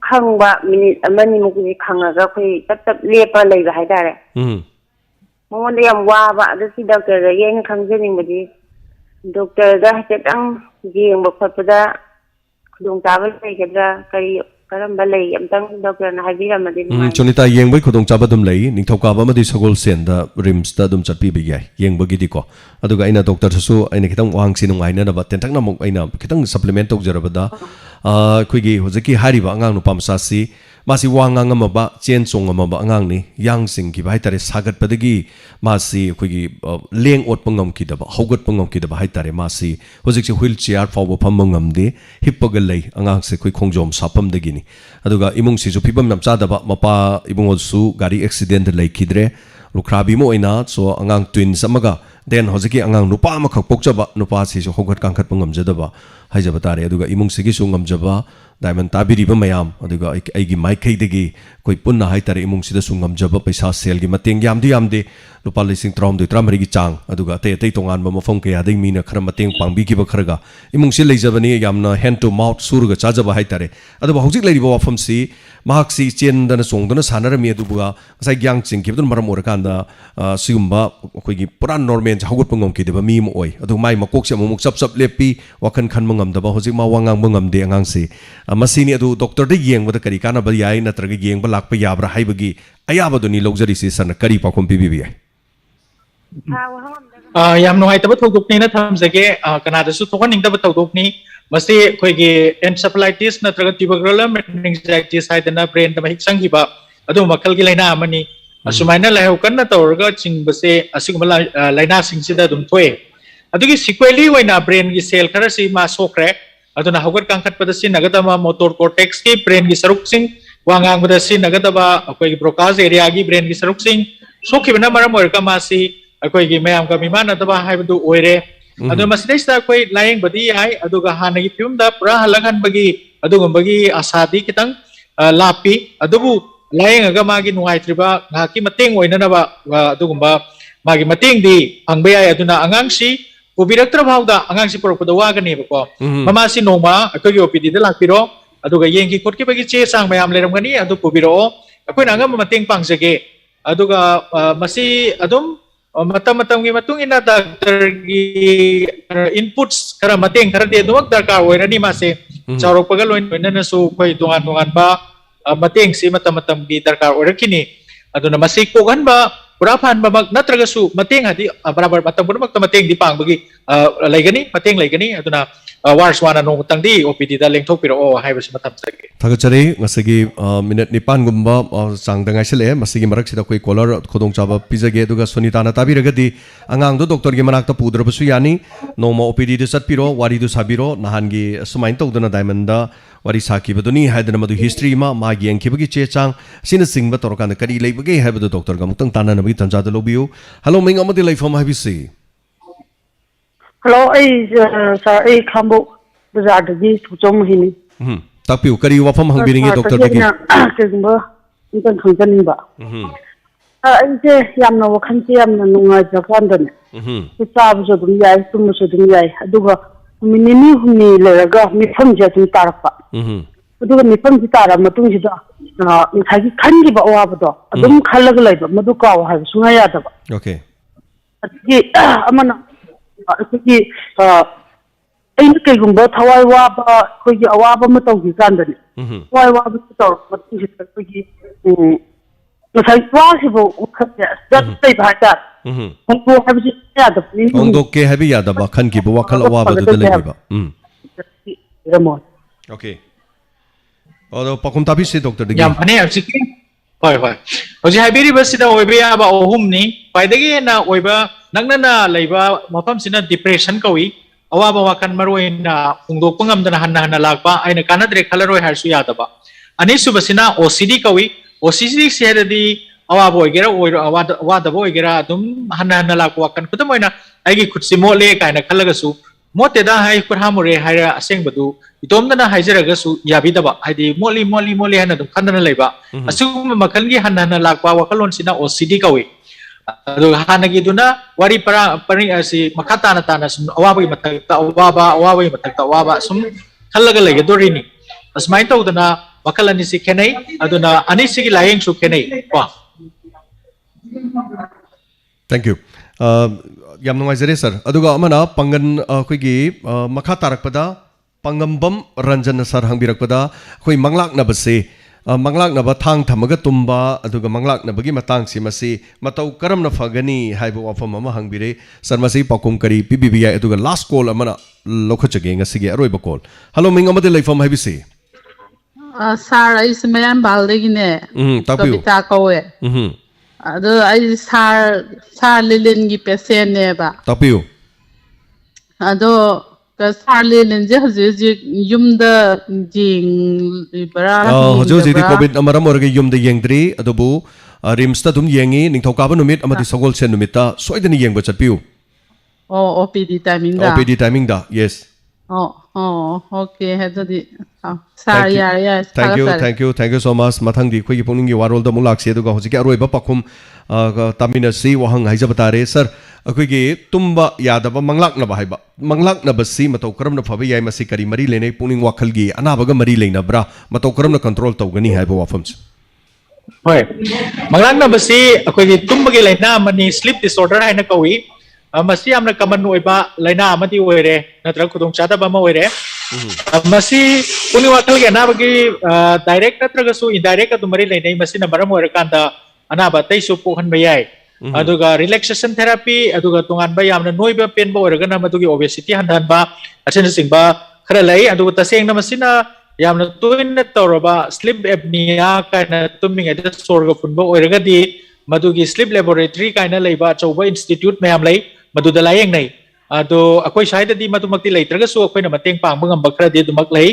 khangba minute amani mukni khangaga khoi tap lepa leiba haidare monde yam waba adu si doctor da yeng khangjening badi doctor da hetang jengba khotpada khudong tabal leigedra kari karam balai amtang doctor na haibira madin chonita yengbai khudong chaba dum lei ningthauka ba madi sagol sen da rims da dum chatpi bi yai yengba gi diko aduga aina doctor su aina kitang wang sinung aina na ba tentak na mok aina kitang supplement tok jarabada khoi hojaki hari ba angang nu pamsa si masi wangang amaba chen chong amaba angang ni yang sing ki bai tare sagat padagi masi khoi leng ot pangam ki da ba hogat pangam ki da ba hai tare masi hojik se wheelchair faw phamangam de hippagal lei angang se khoi khongjom sapam dagi ni aduga imung si ju phibam nam cha da ba mapa ibung su gari accident lei kidre lukhrabi mo ina so angang twins amaga den hojiki angang nupa ma khak pokjaba nupa si ju hogat kangkhat pangam jadaba haijaba tare aduga imung sigi su ngamjaba diamond tabiriba mayam aduga aigi maikai degi koi punna haitare imung sida su ngamjaba paisa sel gi mateng yamdi lupa lising trom de tramari gi chang aduga te tongan ba mafam kaya ding mina khara mateng pangbi gi ba kharaga imung si leijabani yamna hand to mouth surga chajaba haitare aduba hojik leiriba wafam si mahak si chen dana songdana sanarami aduga sai gyang ching kibdun maram orakanda sigumba koi gi pura normal hogot pangom ki deba mi mo oi adu mai makok se mumuk chap lepi wakan khan mangam daba hojik ma wangang mangam de angang si masini adu doctor de yeng wada kari kana ba yai natraga yeng ba lakpa yabra haibagi ayaba doni logzari si sana kari pakom pi bi ꯌꯥꯝ ꯅꯨꯡꯉꯥꯏꯇꯕ ꯊꯧꯗꯣꯛꯅꯤꯅ ꯊꯝꯖꯒꯦ ꯀꯅꯥꯗꯁꯨ ꯊꯣꯛꯍꯟꯅꯤꯡꯗꯕ ꯊꯧꯗꯣꯛꯅꯤ ꯃꯁꯤ ꯑꯩꯈꯣꯏꯒꯤ ꯑꯦꯟꯁꯦꯐꯦꯂꯥꯏꯇꯤꯁ ꯅꯠꯇ꯭ꯔꯒ ꯇ꯭ꯌꯨꯕꯔꯀꯨꯂꯔ ꯃꯦꯅꯤꯟꯖꯥꯏꯇꯤꯁ ꯍꯥꯏꯗꯅ ꯕ꯭ꯔꯦꯟꯗ ꯃꯍꯤꯛ ꯆꯪꯈꯤꯕ ꯑꯗꯨꯒꯨꯝꯕ ꯃꯈꯜꯒꯤ ꯂꯥꯏꯅꯥ ꯑꯃꯅꯤ ꯑꯁꯨꯃꯥꯏꯅ ꯂꯥꯏꯍꯧ ꯀꯟꯅ ꯇꯧꯔꯒ ꯆꯤꯡꯕꯁꯦ ꯑꯁꯤꯒꯨꯝꯕ ꯂꯥꯏꯅꯥꯁꯤꯡꯁꯤꯗ ꯑꯗꯨꯝ ꯊꯣꯛꯑꯦ ꯑꯗꯨꯒꯤ ꯁꯤꯀ꯭ꯋꯦꯂꯤ ꯑꯣꯏꯅ ꯕ꯭ꯔꯦꯟꯒꯤ ꯁꯦꯜ ꯈꯔꯁꯤ ꯃꯥ ꯁꯣꯛꯈ꯭ꯔꯦ ꯑꯗꯨꯅ ꯍꯧꯒꯠ ꯀꯥꯡꯈꯠꯄꯗ ꯁꯤꯖꯤꯟꯅꯒꯗꯕ ꯃꯣꯇꯣꯔ ꯀꯣꯔꯇꯦꯛꯁꯀꯤ ꯕ꯭ꯔꯦꯟꯒꯤ ꯁꯔꯨꯛꯁꯤꯡ ꯋꯥ ꯉꯥꯡꯕꯗ ꯁꯤꯖꯤꯟꯅꯒꯗꯕ ꯑꯩꯈꯣꯏꯒꯤ ꯕ꯭ꯔꯣꯀꯥꯁ ꯑꯦꯔꯤꯌꯥꯒꯤ ꯕ꯭ꯔꯦꯟꯒꯤ ꯁꯔꯨꯛꯁꯤꯡ ꯁꯣꯛꯈꯤꯕꯅ ꯃꯔꯝ ꯑꯣꯏꯔꯒ ꯃꯥꯁꯤ ꯑꯩꯈꯣꯏꯒꯤ ꯃꯌꯥꯝꯒ ꯃꯤꯃꯥꯟꯅꯗꯕ ꯍꯥꯏꯕꯗꯨ ꯑꯣꯏꯔꯦ ꯑꯗꯨ ꯃꯁꯤꯗꯩꯁꯤꯗ ꯑꯩꯈꯣꯏ ꯂꯥꯌꯦꯡꯕꯗꯤ ꯌꯥꯏ ꯑꯗꯨꯒ ꯍꯥꯟꯅꯒꯤ ꯐꯤꯕꯝꯗ ꯄꯨꯔꯥ ꯍꯜꯂꯛꯍꯟꯕꯒꯤ ꯑꯗꯨꯒꯨꯝꯕꯒꯤ ꯑꯁꯥꯗꯤ ꯈꯤꯇꯪ ꯂꯥꯞꯄꯤ ꯑꯗꯨꯕꯨ ꯂꯥꯌꯦꯡꯉꯒ ꯃꯥꯒꯤ ꯅꯨꯡꯉꯥꯏꯇ꯭ꯔꯤꯕ ꯉꯥꯏꯍꯥꯛꯀꯤ ꯃꯇꯦꯡ ꯑꯣꯏꯅꯅꯕ ꯑꯗꯨꯒꯨꯝꯕ ꯃꯥꯒꯤ ꯃꯇꯦꯡꯗꯤ ꯐꯪꯕ ꯌꯥꯏ ꯑꯗꯨꯅ ꯑꯉꯥꯡꯁꯤ ꯄꯨꯕꯤꯔꯛꯇ꯭ꯔ ꯐꯥꯎꯗ ꯑꯉꯥꯡꯁꯤ ꯄꯨꯔꯛꯄꯗ ꯋꯥꯒꯅꯦꯕꯀꯣ ꯃꯃꯥꯁꯤ ꯅꯣꯡꯃ ꯑꯩꯈꯣꯏꯒꯤ OPDꯗ ꯂꯥꯛꯄꯤꯔꯣ ꯑꯗꯨꯒ ꯌꯦꯡꯈꯤ ꯈꯣꯠꯈꯤꯕꯒꯤ ꯆꯦ ꯆꯥꯡ ꯃꯌꯥꯝ ꯂꯩꯔꯝꯒꯅꯤ ꯑꯗꯨ ꯄꯨꯕꯤꯔꯛꯑꯣ ꯑꯩꯈꯣꯏꯅ ꯑꯉꯝꯕ ꯃꯇꯦꯡ ꯄꯥꯡꯖꯒꯦ ꯑꯗꯨꯒ ꯃꯁꯤ ꯑꯗꯨꯝ ꯃꯇꯝ ꯃꯇꯝꯒꯤ ꯃꯇꯨꯡ ꯏꯟꯅ ꯗꯥꯛꯇꯔꯒꯤ ꯏꯟꯄꯨꯠꯁ ꯈꯔ ꯃꯇꯦꯡ ꯈꯔꯗꯤ ꯑꯗꯨꯃꯛ ꯗꯔꯀꯥꯔ ꯑꯣꯏꯔꯅꯤ ꯃꯥꯁꯦ ꯆꯥꯎꯔꯛꯄꯒ ꯂꯣꯏꯅꯅꯁꯨ ꯑꯩꯈꯣꯏ ꯇꯣꯉꯥꯟ ꯇꯣꯉꯥꯟꯕ ꯃꯇꯦꯡꯁꯤ ꯃꯇꯝ ꯃꯇꯝꯒꯤ ꯗꯔꯀꯥꯔ ꯑꯣꯏꯔꯛꯈꯤꯅꯤ ꯑꯗꯨꯅ ꯃꯁꯤ ꯀꯣꯛꯍꯟꯕ ꯄꯨꯔꯥ ꯐꯍꯟꯕꯃꯛ ꯅꯠꯇ꯭ꯔꯒꯁꯨ ꯃꯇꯦꯡ ꯍꯥꯏꯗꯤ ꯕꯔꯥꯕꯔ ꯃꯇꯝ ꯄꯨꯝꯅꯃꯛꯇ ꯃꯇꯦꯡꯗꯤ ꯄꯥꯡꯕꯒꯤ ꯂꯩꯒꯅꯤ ꯃꯇꯦꯡ ꯂꯩꯒꯅꯤ ꯑꯗꯨꯅ ꯋꯥꯔꯁ ꯋꯥꯅ ꯅꯣꯡꯃꯇꯪꯗꯤ OPDꯗ ꯂꯦꯡꯊꯣꯛꯄꯤꯔꯛꯑꯣ ꯍꯥꯏꯕꯁꯤꯃ ꯊꯝꯖꯒꯦ ꯊꯥꯒꯠꯆꯔꯤ ꯉꯁꯤꯒꯤ ꯃꯤꯅꯠ 9ꯒꯨꯝꯕ ꯆꯥꯡꯗ ꯉꯥꯏꯁꯤꯜꯂꯛꯑꯦ ꯃꯁꯤꯒꯤ ꯃꯔꯛꯁꯤꯗ ꯑꯩꯈꯣꯏ ꯀꯣꯂꯔ ꯈꯨꯗꯣꯡꯆꯥꯕ ꯄꯤꯖꯒꯦ ꯑꯗꯨꯒ ꯁꯨꯅꯤꯇꯥꯅ ꯇꯥꯕꯤꯔꯒꯗꯤ ꯑꯉꯥꯡꯗꯣ ꯗꯣꯛꯇꯔꯒꯤ ꯃꯅꯥꯛꯇ ꯄꯨꯗ꯭ꯔꯕꯁꯨ ꯌꯥꯅꯤ ꯅꯣꯡꯃ OPDꯗ ꯆꯠꯄꯤꯔꯣ ꯋꯥꯔꯤꯗꯨ ꯁꯥꯕꯤꯔꯣ ꯅꯍꯥꯟꯒꯤ ꯑꯁꯨꯃꯥꯏꯅ ꯇꯧꯗꯅ ꯗꯥꯏꯃꯟꯗ ꯋꯥꯔꯤ ꯁꯥꯈꯤꯕꯗꯨꯅꯤ ꯍꯥꯏꯗꯅ ꯃꯗꯨ ꯍꯤꯁꯇ꯭ꯔꯤ ꯑꯃ ꯃꯥꯒꯤ ꯌꯦꯡꯈꯤꯕꯒꯤ ꯆꯦ ꯆꯥꯡ ꯑꯁꯤꯅꯆꯤꯡꯕ ꯇꯧꯔꯀꯥꯟꯗ ꯀꯔꯤ ꯂꯩꯕꯒꯦ ꯍꯥꯏꯕꯗꯨ ꯗꯣꯛꯇꯔꯒ ꯑꯃꯨꯛꯇꯪ ꯇꯥꯟꯅꯅꯕꯒꯤ ꯇꯥꯟꯖꯥꯗ ꯂꯧꯕꯤꯌꯨ ꯍꯜꯂꯣ ꯃꯤꯡ ꯑꯃꯗꯤ ꯂꯩꯐꯝ ꯍꯥꯏꯕꯤꯁꯤ ꯍꯜꯂꯣ ꯑꯩ ꯁꯥꯔ ꯑꯩ ꯈꯥꯡꯕꯣꯛ ꯕꯖꯥꯔꯗꯒꯤ ꯊꯣꯛꯆꯧ ꯃꯍꯤꯅꯤ ꯇꯥꯛꯄꯤꯌꯨ ꯀꯔꯤ ꯋꯥꯐꯝ ꯍꯪꯕꯤꯅꯤꯡꯉꯤ ꯗꯣꯛꯇꯔꯗꯒꯤ ꯀꯩꯒꯨꯝꯕ ꯑꯝꯇꯪ ꯈꯪꯖꯅꯤꯡꯕ ꯑꯩꯁꯦ ꯌꯥꯝꯅ ꯋꯥꯈꯜꯁꯦ ꯌꯥꯝꯅ ꯅꯨꯡꯉꯥꯏꯇ꯭ꯔꯀꯥꯟꯗꯅꯦ ꯆꯥꯕꯁꯨ ꯑꯗꯨꯝ ꯌꯥꯏ ꯇꯨꯝꯕꯁꯨ ꯑꯗꯨꯝ ꯌꯥꯏ ꯑꯗꯨꯒ ꯅꯨꯃꯤꯠ ꯅꯤꯅꯤ ꯍꯨꯝꯅꯤ ꯂꯩꯔꯒ ꯃꯤꯐꯝꯁꯦ ꯑꯗꯨꯝ ꯇꯥꯔꯛꯄ ꯑꯗꯨꯒ ꯃꯤꯐꯝꯁꯤ ꯇꯥꯔꯕ ꯃꯇꯨꯡꯁꯤꯗ ꯉꯁꯥꯏꯒꯤ ꯈꯟꯈꯤꯕ ꯑꯋꯥꯕꯗꯣ ꯑꯗꯨꯝ ꯈꯜꯂꯒ ꯂꯩꯕ ꯃꯗꯨ ꯀꯥꯎ ꯍꯥꯏꯕ ꯁꯨꯡꯌꯥ ꯌꯥꯗꯕ ꯑꯗꯒꯤ ꯑꯃꯅ ꯑꯩꯈꯣꯏꯒꯤ ꯑꯩꯅ ꯀꯩꯒꯨꯝꯕ ꯊꯋꯥꯏ ꯋꯥꯕ ꯑꯩꯈꯣꯏꯒꯤ ꯑꯋꯥꯕ ꯑꯃ ꯇꯧꯈꯤ ꯀꯥꯟꯗꯅꯦ ꯊꯋꯥꯏ ꯋꯥꯕꯁꯤ ꯇꯧꯔꯛꯄ ꯃꯇꯨꯡꯁꯤꯗ ꯑꯩꯈꯣꯏꯒꯤ ꯉꯁꯥꯏ ꯋꯥꯈꯤꯕ ꯋꯥꯈꯜꯁꯦ ꯖꯠ ꯂꯩꯕ ꯍꯥꯏꯇꯥꯔꯦ ꯍꯣꯡꯗꯣꯛ ꯍꯥꯏꯕꯁꯤ ꯌꯥꯗꯕ ꯍꯣꯡꯗꯣꯛꯀꯦ ꯍꯥꯏꯕ ꯌꯥꯗꯕ ꯈꯟꯈꯤꯕ ꯋꯥꯈꯜ ꯑꯋꯥꯕꯗꯨꯗ ꯂꯩꯕꯤꯕ ꯑꯣꯀꯦ ꯑꯗꯣ ꯄꯥꯎꯈꯨꯝ ꯇꯥꯕꯤꯁꯤ ꯗꯣꯛꯇꯔꯗꯒꯤ ꯌꯥꯝ ꯐꯅꯤ ꯍꯧꯖꯤꯛꯀꯤ ꯍꯣꯏ ꯍꯣꯏ ꯍꯧꯖꯤꯛ ꯍꯥꯏꯕꯤꯔꯤꯕꯁꯤꯗ ꯑꯣꯏꯕ ꯌꯥꯕ ꯑꯍꯨꯝꯅꯤ ꯈ꯭ꯋꯥꯏꯗꯒꯤ ꯍꯦꯟꯅ ꯑꯣꯏꯕ ꯅꯛꯅꯅ ꯂꯩꯕ ꯃꯐꯝꯁꯤꯅ ꯗꯤꯄ꯭ꯔꯦꯁꯟ ꯀꯧꯏ ꯑꯋꯥꯕ ꯋꯥꯈꯜ ꯃꯔꯨꯑꯣꯏꯅ ꯐꯣꯡꯗꯣꯛꯄ ꯉꯝꯗꯅ ꯍꯟꯅ ꯂꯥꯛꯄ ꯑꯩꯅ ꯀꯥꯟꯅꯗ꯭ꯔꯦ ꯈꯜꯂꯔꯣꯏ ꯍꯥꯏꯔꯁꯨ ꯌꯥꯗꯕ ꯑꯅꯤꯁꯨꯕꯁꯤꯅ OCD ꯀꯧꯏ OCD ꯍꯥꯏꯔꯗꯤ ꯑꯋꯥꯕ ꯑꯣꯏꯒꯦꯔꯥ ꯑꯋꯥꯗꯕ ꯑꯣꯏꯒꯦꯔꯥ ꯑꯗꯨꯝ ꯍꯟꯅ ꯂꯥꯛꯄ ꯋꯥꯈꯜ ꯈꯨꯗꯝ ꯑꯣꯏꯅ ꯑꯩꯒꯤ ꯈꯨꯠꯁꯤ ꯃꯣꯠꯂꯦ ꯀꯥꯏꯅ ꯈꯜꯂꯒꯁꯨ ꯃꯣꯠꯇꯦꯗ ꯍꯥꯏ ꯈꯨꯠ ꯍꯥꯝꯃꯨꯔꯦ ꯍꯥꯏꯔ ꯑꯁꯦꯡꯕꯗꯨ ꯏꯇꯣꯝꯗꯅ ꯍꯥꯏꯖꯔꯒꯁꯨ ꯌꯥꯕꯤꯗꯕ ꯍꯥꯏꯗꯤ ꯃꯣꯠꯂꯤ ꯍꯥꯏꯅ ꯑꯗꯨꯝ ꯈꯟꯗꯅ ꯂꯩꯕ ꯑꯁꯤꯒꯨꯝꯕ ꯃꯈꯜꯒꯤ ꯍꯟꯅ ꯂꯥꯛꯄ ꯋꯥꯈꯜꯂꯣꯟꯁꯤꯅ OCD ꯀꯧꯏ ꯑꯗꯨꯒ ꯍꯥꯟꯅꯒꯤꯗꯨꯅ ꯋꯥꯔꯤ ꯄꯔꯤꯡ ꯑꯁꯤ ꯃꯈꯥ ꯇꯥꯅ ꯁꯨꯝ ꯑꯋꯥꯕꯒꯤ ꯃꯊꯛꯇ ꯑꯋꯥꯕꯒꯤ ꯃꯊꯛꯇ ꯑꯋꯥꯕ ꯁꯨꯝ ꯈꯜꯂꯒ ꯂꯩꯒꯗꯣꯔꯤꯅꯤ ꯑꯁꯨꯃꯥꯏꯅ ꯇꯧꯗꯅ ꯃꯈꯜ ꯑꯅꯤꯁꯤ ꯈꯦꯠꯅꯩ ꯑꯗꯨꯅ ꯑꯅꯤꯁꯤꯒꯤ ꯂꯥꯌꯦꯡꯁꯨ ꯈꯦꯠꯅꯩ ꯀꯣ ꯊꯦꯡꯛ ꯌꯨ ꯌꯥꯝ ꯅꯨꯡꯉꯥꯏꯖꯔꯦ ꯁꯔ ꯑꯗꯨꯒ ꯑꯃꯅ ꯄꯥꯡꯒꯟ ꯑꯩꯈꯣꯏꯒꯤ ꯃꯈꯥ ꯇꯥꯔꯛꯄꯗ ꯄꯥꯡꯒꯝꯕꯝ ꯔꯟꯖꯟ ꯁꯔ ꯍꯪꯕꯤꯔꯛꯄꯗ ꯑꯩꯈꯣꯏ ꯃꯪꯂꯥꯛꯅꯕꯁꯦ ꯃꯪꯂꯥꯛꯅꯕ ꯊꯥꯡ ꯊꯝꯃꯒ ꯇꯨꯝꯕ ꯑꯗꯨꯒ ꯃꯪꯂꯥꯛꯅꯕꯒꯤ ꯃꯇꯥꯡꯁꯤ ꯃꯁꯤ ꯃꯇꯧ ꯀꯔꯝꯅ ꯐꯒꯅꯤ ꯍꯥꯏꯕ ꯋꯥꯐꯝ ꯑꯃ ꯍꯪꯕꯤꯔꯦ ꯁꯔ ꯃꯁꯤ ꯄꯥꯎꯈꯨꯝ ꯀꯔꯤ ꯄꯤꯕꯤꯕ ꯌꯥꯏ ꯑꯗꯨꯒ ꯂꯥꯁ ꯀꯣꯜ ꯑꯃꯅ ꯂꯧꯈꯠꯆꯒꯦ ꯉꯁꯤꯒꯤ ꯑꯔꯣꯏꯕ ꯀꯣꯜ ꯍꯜꯂꯣ ꯃꯤꯡ ꯑꯃꯗꯤ ꯂꯩꯐꯝ ꯍꯥꯏꯕꯤꯁꯤ ꯁꯥꯔ ꯑꯩꯁꯦ ꯃꯌꯥꯝꯕꯥꯜꯗꯒꯤꯅꯦ ꯀꯕꯤꯇꯥ ꯀꯧꯋꯦ ꯑꯗꯣ ꯑꯩ ꯁꯥꯔ ꯂꯤꯂꯤꯟꯒꯤ ꯄꯦꯁꯦꯟꯅꯦꯕ ꯇꯥꯛꯄꯤꯌꯨ ꯑꯗꯣ ꯁꯥꯔ ꯂꯤꯂꯤꯟꯁꯦ ꯍꯧꯖꯤꯛ ꯌꯨꯝꯗ ꯌꯦꯡꯕ꯭ꯔꯥ ꯍꯧꯖꯤꯛ ꯍꯧꯖꯤꯛꯇꯤ ꯌꯦꯡꯗꯕ꯭ꯔꯥ ꯀꯣꯚꯤꯗ ꯃꯔꯝ ꯑꯣꯏꯔꯒ ꯌꯨꯝꯗ ꯌꯦꯡꯗ꯭ꯔꯤ ꯑꯗꯨꯕꯨ ꯔꯤꯝꯁꯇ ꯑꯗꯨꯝ ꯌꯦꯡꯉꯤ ꯅꯤꯡꯊꯧꯀꯥꯕ ꯅꯨꯃꯤꯠ ꯑꯃꯗꯤ ꯁꯒꯣꯜꯁꯦꯟ ꯅꯨꯃꯤꯠꯇ ꯁꯣꯏꯗꯅ ꯌꯦꯡꯕ ꯆꯠꯄꯤꯌꯨ ꯑꯣ OPD ꯇꯥꯏꯃꯤꯡꯗ OPD ꯇꯥꯏꯃꯤꯡꯗ ꯌꯦꯁ ꯑꯣꯀꯦ ꯑꯗꯨꯗꯤ ꯁꯥꯔ ꯌꯥꯔꯦ ꯊꯥꯒꯠꯆꯔꯦ ꯊꯦꯡꯛ ꯌꯨ ꯁꯣ ꯃꯆ ꯃꯊꯪꯗꯤ ꯑꯩꯈꯣꯏꯒꯤ ꯄꯨꯛꯅꯤꯡꯒꯤ ꯋꯥꯔꯣꯜꯗ ꯑꯃꯨꯛ ꯂꯥꯛꯁꯤ ꯑꯗꯨꯒ ꯍꯧꯖꯤꯛꯀꯤ ꯑꯔꯣꯏꯕ ꯄꯥꯎꯈꯨꯝ ꯇꯥꯃꯤꯟꯅꯁꯤ ꯋꯥꯍꯪ ꯍꯥꯏꯖꯕ ꯇꯥꯔꯦ ꯁꯔ ꯑꯩꯈꯣꯏꯒꯤ ꯇꯨꯝꯕ ꯌꯥꯗꯕ ꯃꯪꯂꯥꯛꯅꯕ ꯍꯥꯏꯕ ꯃꯪꯂꯥꯛꯅꯕꯁꯤ ꯃꯇꯧ करमना फबे याय मसी करी मरी लेने पुनिंग वाखलगी अनाबगा मरी लेनब्रा मतौ करमना कंट्रोल तौगनी हाइबो वाफम्स होय मंगलांगनाबसी अखोगी तुम्बगे लाइना मनी स्लीप डिसऑर्डर हाइना कवी मसी यामना कमन ओइबा लाइना अमदी ओइरे नत्र खुदोंग चादबा म ओइरे मसी पुनिंग वाखलगी अनाबगी डायरेक्ट नत्रगसु इनडायरेक्ट अदु मरी लेने मसी न मरम ओइरकांदा अनाबा तैसु पोहन बयाय aduga relaxation therapy aduga tungan ba yamna noiba pen ba oragana madugi obesity handan ba asin singba khara lai aduga taseng na masina yamna toina toroba sleep apnea kana tumming eda sorga funba oragadi madugi sleep laboratory kaina leiba chauba institute mayam lai maduda layeng nai ado akoi saida di matumakti leitraga su akoi na mateng pangba ngamba khara di dumak lai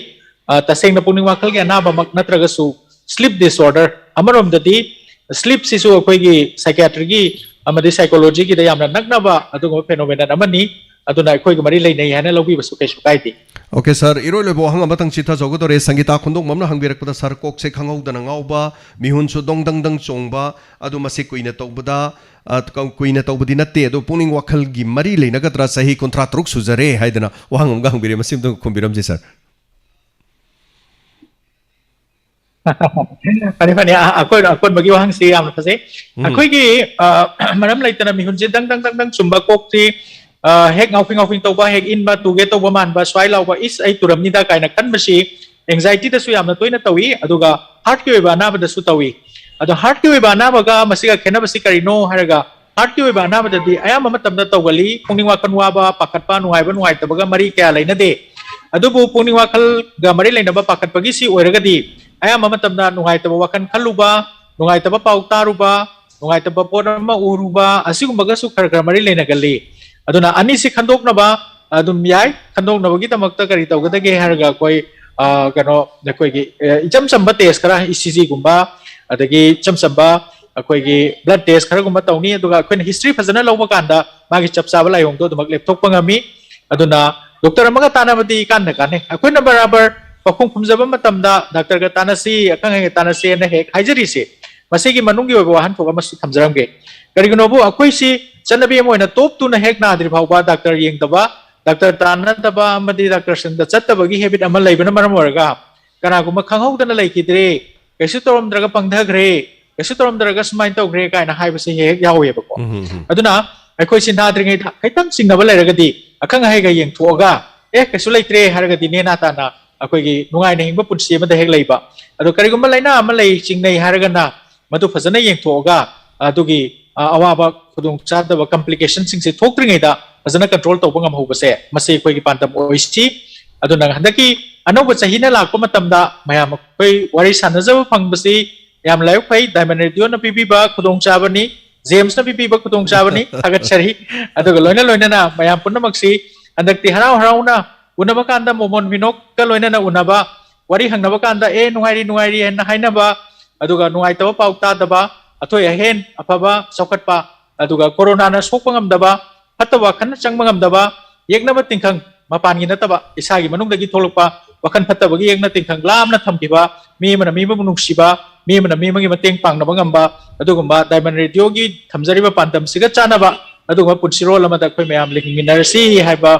taseng na puning wakal gi anaba mak natraga su sleep disorder amarom dadi sleep sisu akoi gi psychiatry gi amadi psychology gi da yamna naknaba adugo phenomenon amani aduna akoi gi mari leinai hana lobi basu kesu kaiti Okay sir, iro lebo hang amatang chita jogodore sangita khundong mamna hangbirak pada sar kok se khangau dana ngauba mihun su dong dang dang chongba adu masi kuina tawbada kuina tawbadi natte adu puning wakhal gi mari leina gatra sahi kontra truk sujare haidana wahang amga hangbire masim dong khumbiram ji sir Pani akon bagi wahang si am pase akoi gi maram laitana mihun je dang dang dang dang chumba kok ti hek ngau tawba hek in ba tuge tawba man ba swai law ba is ai turam ni da kaina kan basi anxiety da su yamna toina tawi aduga heart ki ba na ba da su tawi adu heart ki ba na ba ga masiga khena basi karino haraga heart ki ba na ba da di ayam matam da tawgali pungning wa kan wa ba pakat pa nuai ba nuai tabaga mari kya laina de adu bu pungning wa kal ga mari laina ba pakat pagi si oiraga di ayam matam da nuai taba wa kan khaluba nuai taba pau taruba nuai taba podama uruba asigum baga su khar khar mari laina galli aduna ani si khandok na ba adum yai khandok na bagi tamakta kari tawgada ge harga koi kano koi gi icham samba test kara ECG gumba adagi cham samba koi gi blood test kara gumba tawni aduga koi history fazana lawba kanda magi chap saba lai hong do dumak laptop pangami aduna doctor amaga tanamadi kanna kane koi na barabar pakhum khumjaba matamda doctor ga tanasi akang ga tanasi na hek haijari se masigi manungi wa han thoga mas thamjaram ge kari gno bu akoi si chanabi moina top tu na hek na adri phawba doctor yeng taba doctor tana taba amadi doctor senda chatabagi habit amal laibana maram warga kana guma khanghau dana laikidre kesu torom draga pangdhagre kesu torom draga smain tawgre kaina haibase hek yawe bako aduna akoi sin hadri ngai kaitang singnaba lairagadi akang hai ga yeng thoga kesu laitre haragadi ne na tana akoi gi nungai na hingba punsi amada hek laiba ado kari guma laina amalai chingnai haragana madu fazana yeng thoga adugi awaba khudung chadaba complication sing se thokringai da fazana control tawba ngam hobase mase koi gi pantam oisti aduna handaki anoba chahina lakpa matamda mayam koi wari sanajaba phangbasi yam layu phai diamond radio na pipiba khudung chabani james na pipiba khudung chabani agat chari aduga loina na mayam punna maksi andakti harau na unaba kanda momon minok ka loina na unaba wari hangnaba kanda nungairi na hainaba aduga nungai tawa pauta daba atoi ahen afaba saukatpa aduga corona na sokpangam daba hatawa kan changmangam daba yeknaba tingkhang mapan gi nataba isagi manung dagi tholokpa wakan phattaba gi yekna tingkhang lamna thamkiba mi mana mi munung siba mi mana mi mangi mateng pangnaba ngamba adugumba diamond radio gi thamjariba pantam siga chanaba adugumba punsiro lamada khoi mayam lingminarsi haiba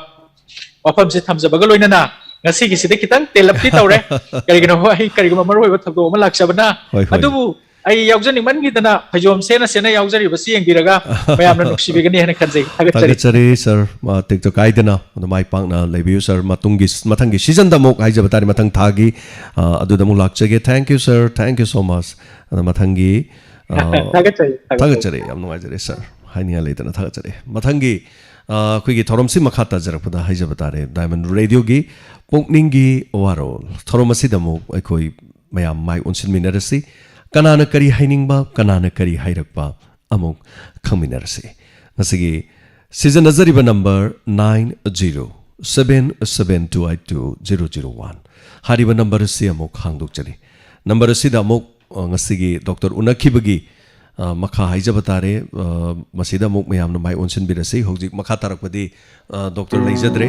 wafam se thamjabaga loinana ngasi gi sida kitang telapti tawre karigino hoi kariguma maroi ba thabo ma laksabana adubu ai yaujani man gi dana phajom sena yaujari basi yengbiraga mayamna nuksibigani hena khanjai thagachari sir ma tikto kaidana mai pangna lebiu sir mathangi season da mok aija batari mathang thagi adu da mu lakchage thank you sir thank you so much mathangi thagachari am nuajare sir hainiya leitana thagachari mathangi koi gi thorom si makhata jarakpada haija batare diamond radio gi pokning gi warol thorom si da mok aikoi mayam mai unsil minarasi kanana kari hainingba kanana kari hairakpa amok khangminarasi ngasigi season nazariba number 9077282001 hariba number si amok hangdok chali number si da amok ngasigi doctor unakhibagi makha haijabatare masida amok mayam na mai onsin birasi hojik makha tarakpadi doctor leijadre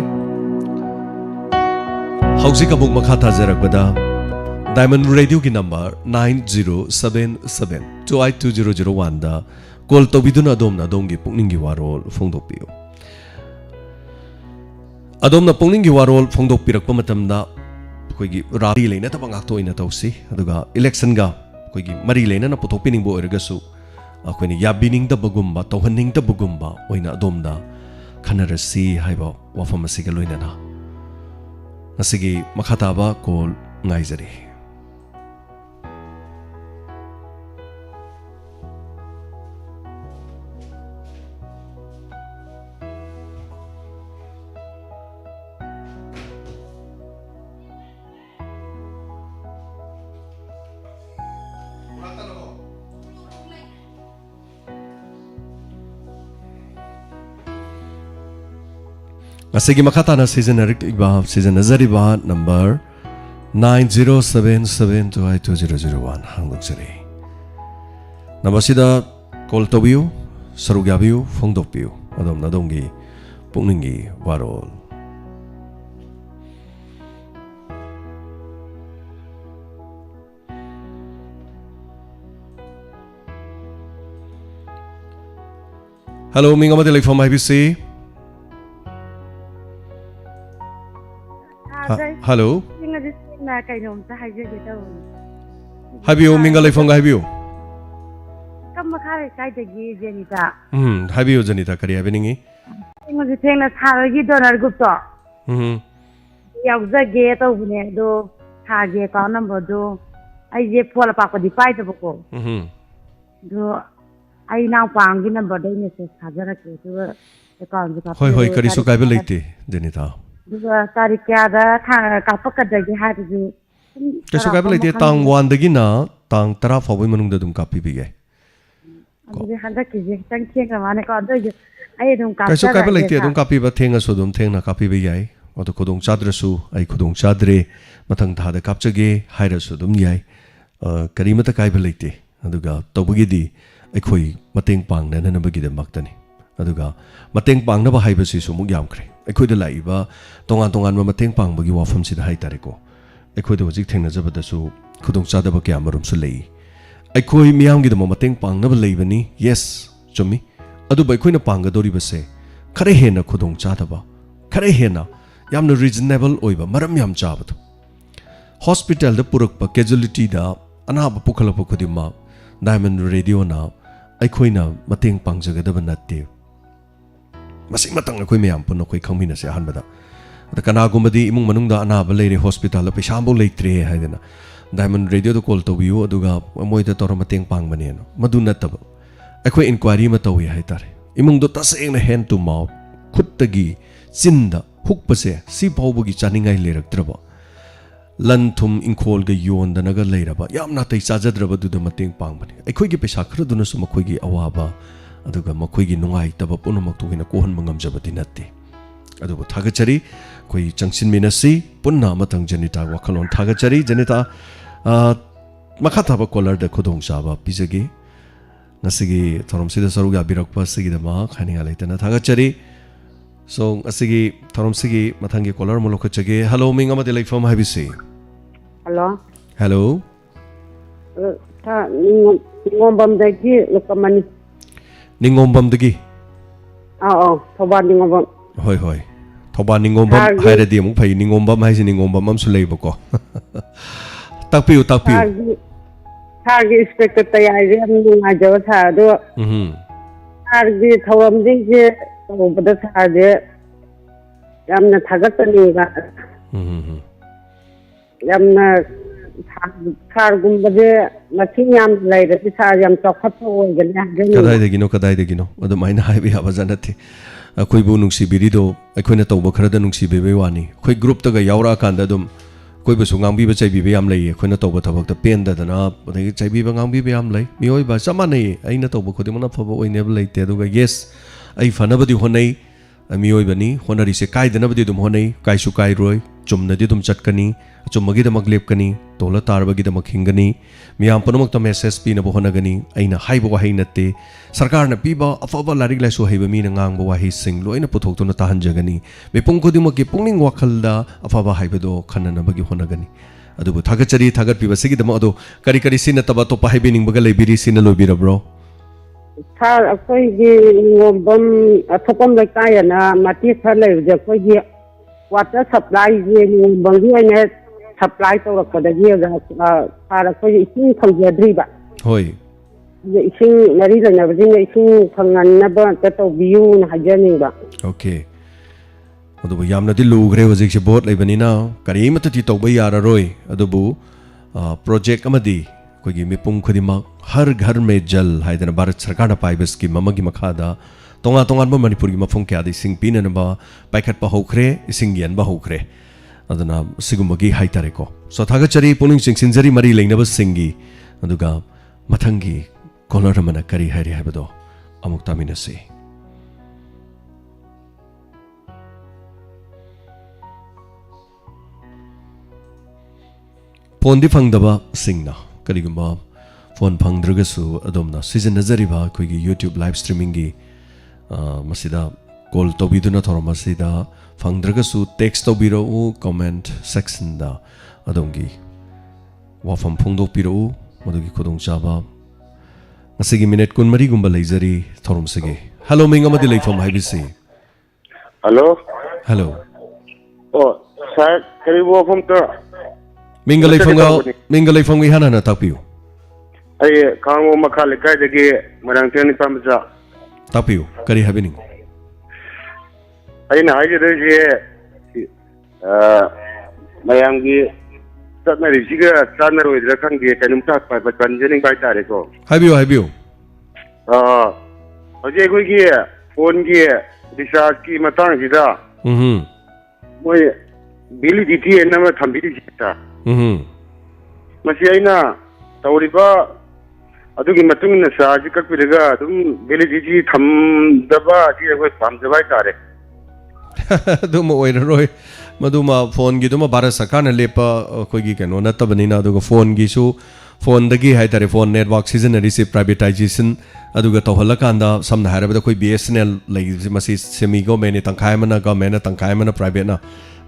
hojik amok makha tajarakpada Diamond Radio ki number 9077282001 da call tobiduna adomna adomgi pukning gi warol phongdokpiu adomna pukning gi warol phongdokpirakpa matamda koigi rari leina tabang akto ina tawsi aduga election ga koigi mari leina na puthokpining bo ergasu akoini yabining da bagumba tawhanning da bagumba oina adomda khanarasi haiba wafam asiga loina na asigi makhataba call ngaijari Asigi makatana season nazariba number 9077282001 hangduksari. Namasida call tobiu sarugyabiu phongdokpiu adom nadongi pukningi warol. Hello, minga mati from IBC. Hello. Habiu minga from Habiu. Janita. Habiu Janita kari habiningi. Ingo thengna tharagi donor group to. Yauza ge to bune do thage ka number do ai je phola pa ko di pai to ko. Do ai now pang number do message thajara ke to account ka. Hoi kari su kai be leite Janita. Do tarik kya da ka pakka da ge ha du. Kari su kai be leite tang 1 dagi na tang 10 fawi manung da dum kapi bi ge. Kaisu kaiba leite adum kapi ba thenga so dum thengna kapi ba yai odo khodong chadra su ai khodong chadre mathang tha da kapchage haira su dum yai kari mata kaiba leite aduga tobagi di aikhoi mateng pang na na bagi de maktani aduga mateng pang na ba haiba si su muk yam khre aikhoi da lai ba tongan ma mateng pang bagi wafam si da hai tare ko aikhoi da hojik thengna jaba da su khodong chadra ba kya marum su lei aikhoi miyam gi da mateng pang na ba leibani yes chumi adu ba aikhoi na panga dori ba se khare hena khudong cha da ba khare hena yamna reasonable oiba maram yam cha ba hospital da purak pa casualty da ana ba pukhala pa khudima diamond radio na aikhoi na mateng pang jaga da ba natte masing matang aikhoi miyam pun khoi khangmina se han ba da kana gumadi imung manung da ana ba leire hospital la paisa bo leitre haidena diamond radio to call to biu aduga moi da tor mateng pang bane no madu natab aikhoi inquiry ma tawi haitare imung do taseng na hand to mouth khuttagi chinda hukpase si pawbugi chaningai leraktraba lan thum inkhol ga yon da naga leiraba yamna tai chajadraba du da mateng pang bane aikhoi gi pesa khara duna su makhoi gi awaba aduga makhoi gi nungai taba punamak to hina kohon mangam jabati natte aduba thagachari koi changsin minasi punna matang Janita wakalon thagachari Janita makha ba collar da khudong saba pijagi ngasigi thorom sida saruga birakpa sigi da ma khani ga leitana thagachari so asigi thorom sigi mathangi collar mulok chage hello minga mate like from habisi hello ta ningombam dagi lokamani ningombam dagi thoban ningombam hoi thoban ningombam haire di mu phai ningombam hai ningombam am su leiba ko takpiu Targi inspector tayari am nunga jawa tha do targi thawam ding je obada tha je yamna thagatani ga yamna thar gumbade masing yam laida ti tha yam chokhat ho gani kadai de gino adu maina hai bi haba janati akoi bu nungsi birido akoina tawba khara da nungsi bebe wani khoi group ta ga yaura kan da dum koi bu sungang bi ba chai bi yam lai akoina tawba thabak ta pen da na adagi chai bi ba ngang bi yam lai mioi ba samane aina tawba khodi mana phaba oine ba lai te do ga yes ai fana ba di honai mioi bani honari se kai da na ba di dum honai kai su kai roi chumna di dum chatkani chumagi da maglep kani tola tarbagi da makhingani miyam panamak ta message pi na bo honagani aina haiba wa hai natte sarkar na piba afaba larik lai su haiba mi na ngang ba wa hi sing loina puthok to na tahan jagani mepung ko di mo ki pungning wakhal da afaba haiba do khanna na bagi honagani adu bu thagachari thagat piba sigi da mo adu kari sina taba to pa haibi ning baga leibiri sina lobira bro thar akoi gi ngombam athapam lai kai na mati thar lai je koi gi water supply gi ngombam gi ne supply to ko da gi ga thar akoi ising khawjadri ba hoi ising mari la na bajing ising khangan na ba ta to biu na hajani ba okay adubu yamna di lugre hojik se bot leibani na kari mata ti tawba yara roi adubu project amadi ko gi mipung khudima har ghar mein jal haidana bharat sarkar na pai bas ki mamagi makhada tonga ba manipur gi mafung kya di sing pin na ba paikhat pa hokre sing yan ba hokre adana sigumagi haitare ko so thagachari puning sing sinjari mari leina ba singi aduga mathangi kolar mana kari hari habado amuk tamina se phone di phangdaba singna karigumba phone phangdragasu adomna season nazariba koigi YouTube live streaming gi masida call tobiduna thormasida phangdragasu text tobiro comment section da adongi wafam phongdok piro madugi khudong chaba ngasigi minute kun mari gumba leizari thorum sige hello minga madi leifam haibisi hello hello oh sir karibo phom to minga leifam wi hana na tapiu ai kango makhale kai dege marang teni pamja tapiu kari happening ai na haje de je mayangi tatna risiga tanner wedra khange kanum ta pa panjening bai tare ko habiu hoje koi gi phone gi recharge ki matang sida moi validity na ma thambiri sita masi aina tawriba adugi matung na charge kakpiraga adum validity thamdaba ji koi pamjaba tare dum oiroi maduma phone gi duma bara sakana lepa koigi keno natabani na aduga phone gi su phone dagi hai tare phone network seasonary se privatization aduga tawhala kanda samna harabada koi BSNL lai masi semi government tangkai mana government tangkai mana private na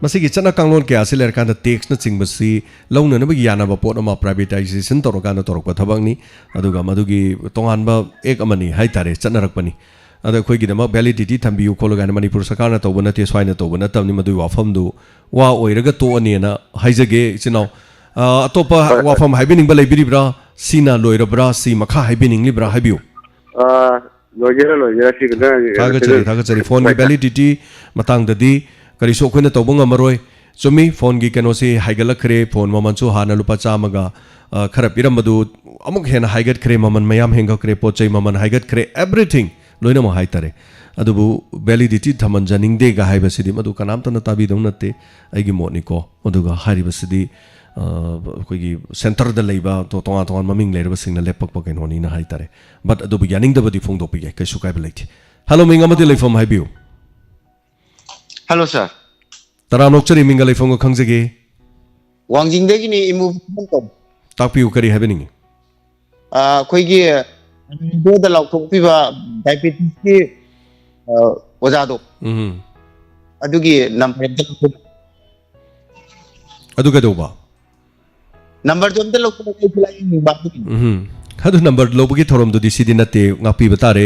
masi gi chana kanglon ke asiler kanda tax na chingbasi launa na bagi yana ba pot ama privatization torokana torokpa thabangni aduga madugi tonganba ek amani hai tare chana rakpani ada khoi gi dama validity thambiu khologa manipur sarkar na tawbana te swaina tawbana tamni madu wafam du wa oiraga to ani na haijage chinau atopa wafam haibining ba leibiri bra sina loira bra si makha haibining li bra haibiu lojera si gna thaga chari phone gi validity matang dadi kari so khoina tawbanga maroi chumi phone gi keno si haigala khre phone maman chu hana lupa chamaga kharap iram badu amuk hena haigat khre maman mayam henga khre pochai maman haigat khre everything loina ma haitare adubu validity thaman janing de ga haibasidi madu kanam tana tabi dong natte aigi moni ko aduga hari basidi koigi center da leiba to tonga tonga maming leirba singna lepak paken honi na haitare but adubu yaning da badi phong do pi kai su kai belait hello minga mati leifam haibiu hello sir taranok chari minga leifam ko khangjage wangjing de gi ni imu ko tapiu kari happening koigi do da lauk thok piba diabetes ki oja do adugi number aduga do ba number jom de lok ko filai ni ba hadu number lobugi thorom do disidi nate ngapi batare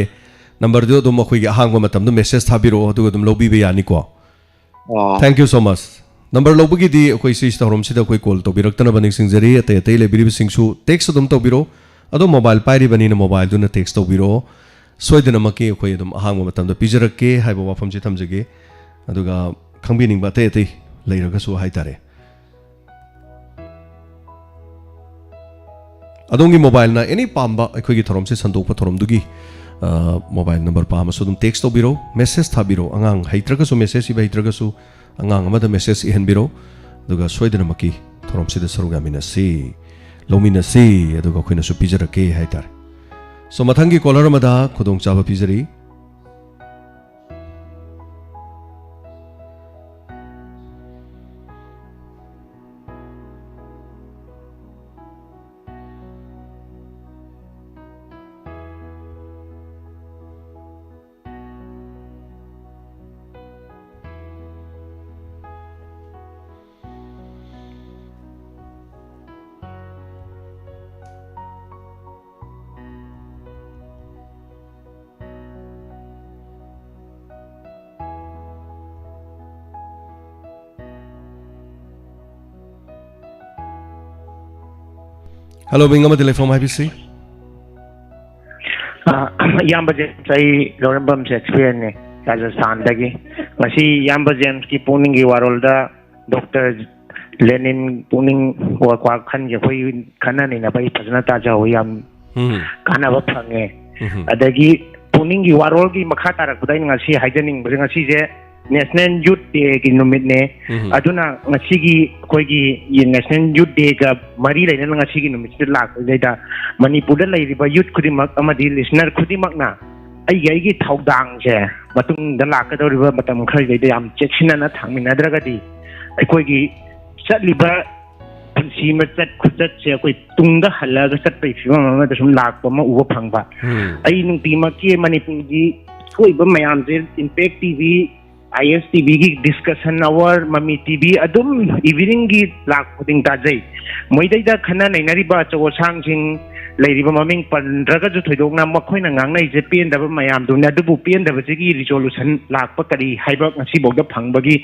number do makhoi gi hangwa matam do message thabiro aduga dum lobi be yani ko thank you so much number lobugi di koi si thorom sida koi call to biraktana baning singjari ate ate le biri singsu text dum to biro ado mobile pairi bani na mobile do na text to biro soidana maki koi dum hangwa matam do pijarakke haiba wafam ji thamjage aduga khangbining ba te te leiraga su haitare adongi mobile na any pamba akhoi gi thorom se sandok pa thorom dugi mobile number pa ma sudum text to biro message tha biro angang haitraga su message iba haitraga su angang amada message ihan biro duga soidana maki thorom se da saruga minasi lominasi aduga khoina su pijarake haitar so mathangi caller mada khudong chaba pijari hello binga ma telephone IBC yamba james sai lorambam se experience ne Rajasthan dagi masi yamba james ki puning gi warol da Dr. Lenin puning wa kwa khan je koi khana ni na bai phajna ta ja ho yam kana ba phange adagi puning gi warol gi makha tarak budai ngasi haijaning bring ngasi je National Youth Day ki numit ne aduna ngasi gi koi gi National Youth Day ga mari lai na ngasi gi numit se lak leida Manipur da lai riba youth khudimak amadi listener khudimak na ai gi thaudang je matung da lak ka doriba matam khar leida yam chechina na thangmina dragadi ai koi gi chatliba पुंसी में चट खुचट से कोई तुंगा हल्ला चट पे film में तो सुन लाख पर मैं वो फंगबा आई नुंटी मक्की मणिपुर की कोई बम मयाम से इम्पैक्ट टीवी IS TV की डिस्कशन आवर मम्मी TV अदुम इवनिंग की लाख खुदिंग ताजई मोइदा खन्ना नैनरिबा चो सांगसिंग लेरिबा ममिंग पंद्रगा जो थोइदोंना मखोइना ngangnai je पेनदबा मयाम दुना दुबु पेनदबसिगी रिजोल्यूशन लाख करी हाइबा ngasi bogda phangबगी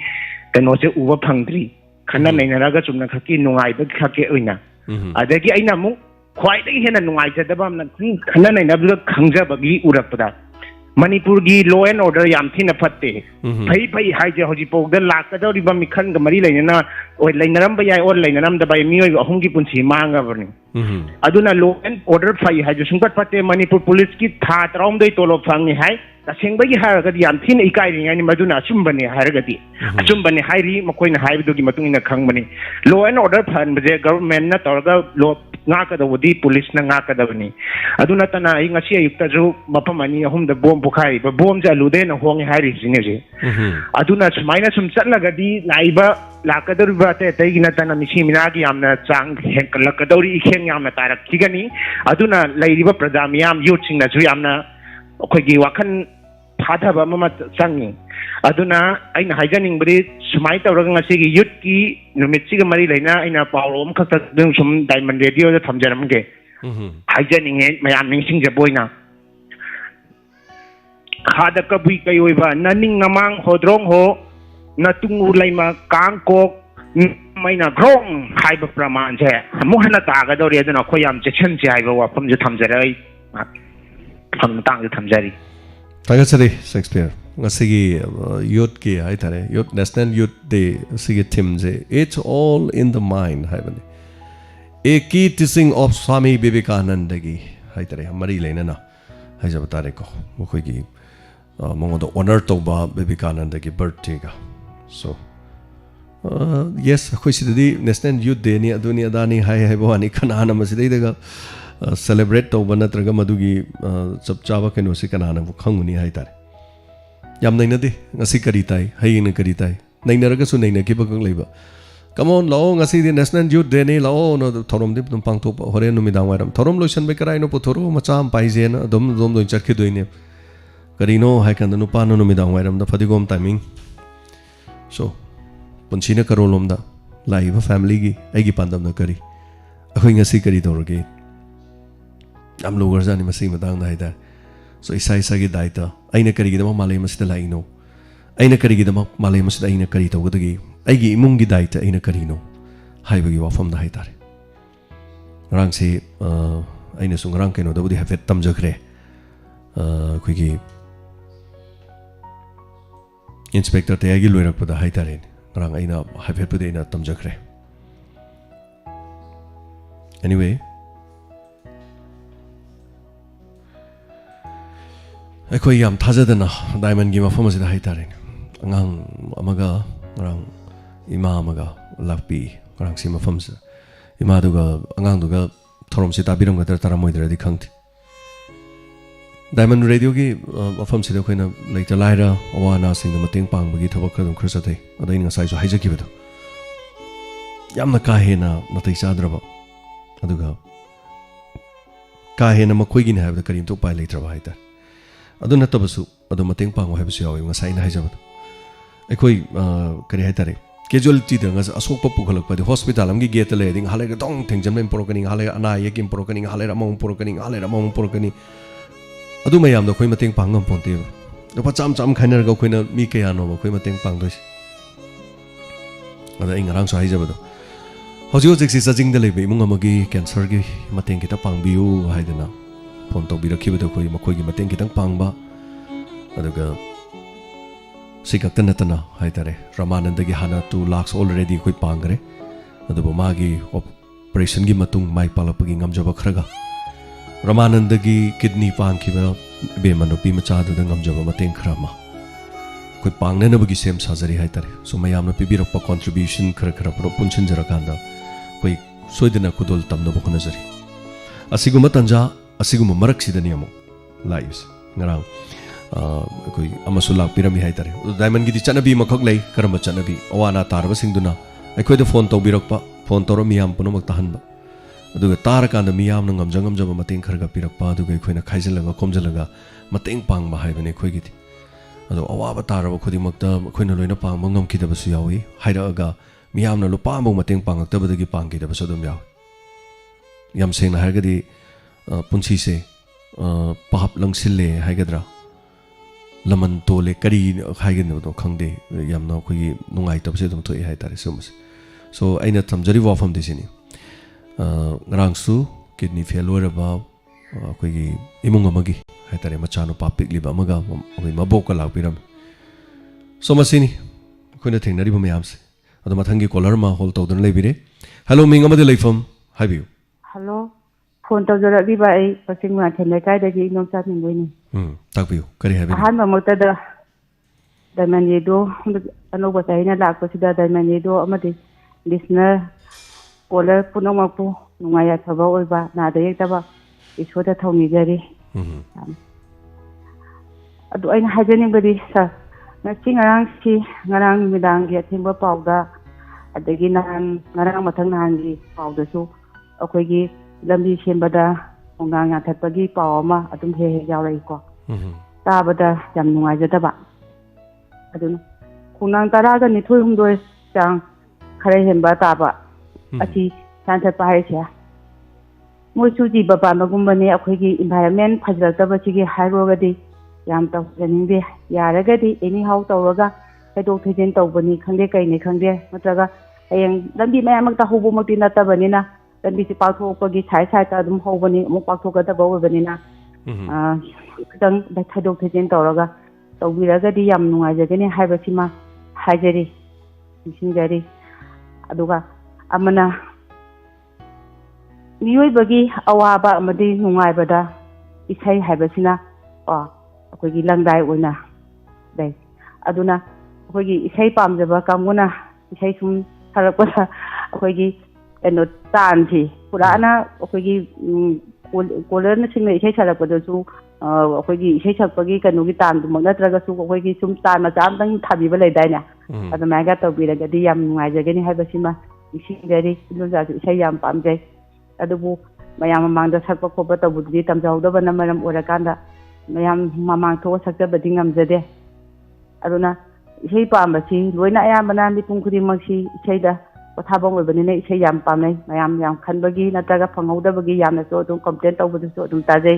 कनो से उबा फंगद्री खन्ना नैनरागा चुमना खकी नुंगाइबा खके ओइना अदगी अइना मु ख्वाइदगी हेना नुंगाइजदबा हमना खन्ना नैनबा खंगजबगी उरकपदा मणिपुर की लॉ एंड ऑर्डर याम थीना फत्ते फई फई हाइजे हजिपोगदा लाकदौरिबा मिखन ग मरी लेना ओय लेनरम बयाय और लेनरम दबाय मियोय अहुम की पुंसी मांगाबनी अदुना लॉ एंड ऑर्डर फई हाइजे सुंगत फत्ते मणिपुर पुलिस की था तराउमदै तोलो फंगनि हाय तसेंगबगी हारगदी याम थीना इकाइरिङानि मदुना असुमबने हारगदी असुमबने हाइरी मकोइना हाइबदुगी मतुंगिना खंगबनी लॉ एंड ऑर्डर फनबजे गवर्नमेंट ना तोरगा law ngakadawdi police na ngakadawni aduna tana ai ngasi ayukta ju mapam ani ahum da bom bukhai ba bom ja lude na hongi hari jine je aduna sumaina sum chatlagadi laiba lakadari ba te taigina tana misi minagi amna chang hekalakadori ikheng yamna tarak kigani aduna lairiba pradam yam youth sing na ju yamna akhoi wakan thadaba mama changi aduna aina haijaning bari sumai tawraga ngasi gi youth ki numitsi ga mari leina aina pawrom khakta dum sum diamond radio da thamjaramge haijaning he mayam ningsing jaboina khada kabui kayoiba naning namang hodrong ho natungu laima kangkok maina grong haiba praman je muhana taga dori aduna khoyam jection je haiba wapam je thamjarai pham tang je thamjari Tagasari Shakespeare ngasigi youth ki hai tare youth national youth day sigi theme je it's all in the mind haibani a key teaching of Swami Vivekananda gi hai tare hamari leina na hai jab tare ko mokoi gi mongo do honor to ba Vivekananda gi birthday ga so yes khoi sidadi national youth day ni aduni adani hai bo ani khana na masidai daga celebrate to banatraga madugi chap chaba keno se kana na khanguni hai tare yam naina de ngasi kari tai hai na kari tai naina raga su naina ki bakang leiba come on lao ngasi de national youth day ne lao no thorom dip tum pang to hore nu midang waram thorom lotion be karai no pothoro macham paije na dom dom do charkhi doine kari no hai kan nu pa no midang waram da fadigom timing so punchina karolom da laiba family gi ai gi pandam na kari akhoi ngasi kari dorge am logar jani masing matang na haida so isa isa gi daita aina kari gi dama malay masida laino aina kari gi dama malay masida aina kari to godagi ai gi imung gi daita aina kari no haiba gi wafam na haida rang se aina sung rang keno da budi hafet tam jakre koi gi inspector te agi loirak pada haida ren rang aina hafet pada aina tam jakre anyway अखोई याम थाजदना diamond की मफम से high तारे अंगांग अमगा रंग इमा अमगा लापी रंग से मफम से इमा दुगा अंगांग दुगा थोरम से ताबिरम गदर तारा मोइदर दि खंगति डायमंड रेडियो की मफम से खोइना लेटा Lyra Awana Singh मतेंग पांगबगी थबक खदम खरसते अदai ngasai so haijakibado yamna ka hena natai sadraba aduga ka hena makoi gi na habda karim to pai leitra ba haita adu natabasu adu mateng pang haibsu yawi ngasai na haijabado ekoi kari haitare casualty da ngas asok pa pukhalak pa hospital amgi gate le ding halai dong thengjam len porokani halai ana yekim porokani halai ramong porokani halai ramong porokani adu mayam da khoi mateng pangam ponte do pa cham cham khainer ga khoina mi kaya no khoi mateng pang dois ada ingarang so haijabado hojo jek si sajing da lebe imung amagi cancer gi mateng kita pangbiu haidana phone to birakhibu da khoi makoi gi mateng kitang pangba aduga sikaktanatana haitare ramananda gi hana 2 lakhs already khoi pangre adubo magi operation gi matung mai palapagi ngamjaba khraga ramananda gi kidney pangkhiba be manopi macha da ngamjaba mateng khrama khoi pangne na bagi sem surgery haitare so mayamna pibirakpa contribution khara khara pro punchin jara kanda khoi soidina kudol tamna bokhna jari asiguma tanja asiguma marak sidani amo lives ngarang koi amasu lak pirami haitare diamond gi di chanabi makhak lei karamba chanabi awana tarba singduna akhoi da phone to birakpa phone toro miyam punamak tahanba aduga tarakanda miyamna ngamjaba mateng kharaga pirakpa aduga khoina khaijalaga komjalaga mateng pangba haibane khoigiti ado awaba taraba khodimakta khoina loina pangba ngamkidabasu yawi hairaga miyamna lupa among mateng pangaktabadagi pangkidabasu dum yawi yam sengna hargadi punsi se pahap langsille haigadra laman tole kari haigin do khangde yamna khoi nungai tabse dum thoi hai tare sumus so aina thamjari wafam disini ngrangsu kidney failure ba khoi imung amagi hai tare machano papik liba amaga khoi mabok la piram so masini khoina thengnari bam yamse ado mathangi caller ma hol tawdun leibire hello ming amade leifam haibiu hello phone tawjaragiba ai pasingma thenai kai dagi inom cha ningboini takbiu kari habi ahanba moktada diamond yedo anoba saina lakpasida diamond yedo amadi listener caller punomakpu nungaya thaba oiba nada yektaba isoda thawni jari adu aina hajaningbadi sa ngasi ngarang midang gi thimba pawda adagi nan ngarang mathang nangi pawdasu akoigi lambi sembada ongang athatpagi pawama adum he yawrai ko tabada jam nungajadaba aduna kunang taraga ni thui humdoi chang khare hemba taba ati santhapa haisya moisu ji baba magumbani akoigi environment phajrataba chigi hairogadi yam tawjaningbe yaragadi anyhow tawraga hedok thejin tawbani khangde kaini khangde matraga ayang lambi mayamakta hubumakti natabanina lambi si pathokpagi sai ta adum hobani amuk pathokadaba oibanina khitang hedok thejin tawraga tawbiragadi yam nungajagani haibasima hajari sinjari aduga amana miyoibagi awaba amadi nungaibada isai haibasina akoigi langdai oina dai aduna akoigi isai pamjaba kamuna isai sum tharakpasa akoigi eno tanthi purana akoigi caller na singna isai tharakpadasu akoigi isai thakpagi kanugi tan dum natraga su akoigi sum tan macha amdang thabiba leidaina aduma ga tawbiragadi yam nungaijagani haibasima isingari lujasu isai yam pamjai adubu mayam mamangda sakpa khoba tabudri tamjawdaba namaram orakanda mayam mamang tho sakjabadi ngamjade aduna isai pambasi loina ayambana mipung khudimangsi isaida pathabong oibanina isai yam pamnai mayam yam khanbagi nataga phanghaudabagi yamna so dum complain tawbudu so dum tajai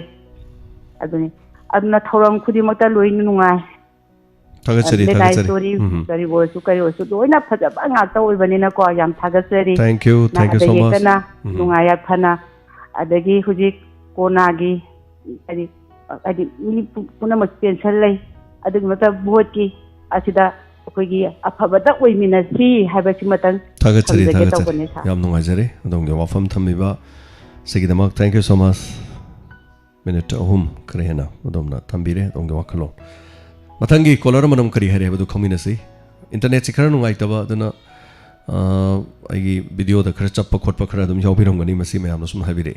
aduna thoram khudimakta loina nungai thagatsari dari bosu kari osu loina phajaba ngakta oibanina ko yam thagatsari thank you so much nungaya phana adagi hujik konagi adi ni punamak pension lay adug mata vote ki asida akoigi afabada oiminasi haibasi matang thagatsari yam nungajare adongge wafam thamiba segidamak thank you so much minute ahum krehena adomna thambire adongge wakhalo mathangi caller manam kari hare badu khaminasi internet se khara nungai taba aduna aigi video da khara chappa khotpa khara dum yawbirongani masi mayamna sum habire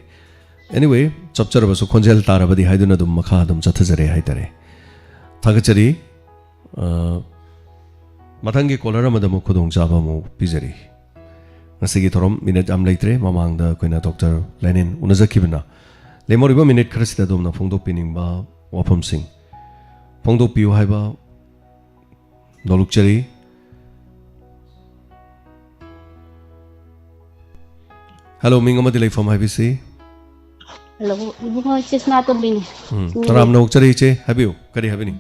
anyway chapcharbasu khonjel tarabadi haiduna dum makha dum chathajare haitare thagachari mathangi caller amadam khudong jaba mu pijari ngasigi thorom minute am leitre mamangda koina Dr. Lenin unajakibna lemoriba minute khara sida dumna phongdok piningba wafam sing phongdok piu haiba nolukchari hello ming amadi leifam haibisi hello ibungo chisna to bini taram no chari che habiu kari habini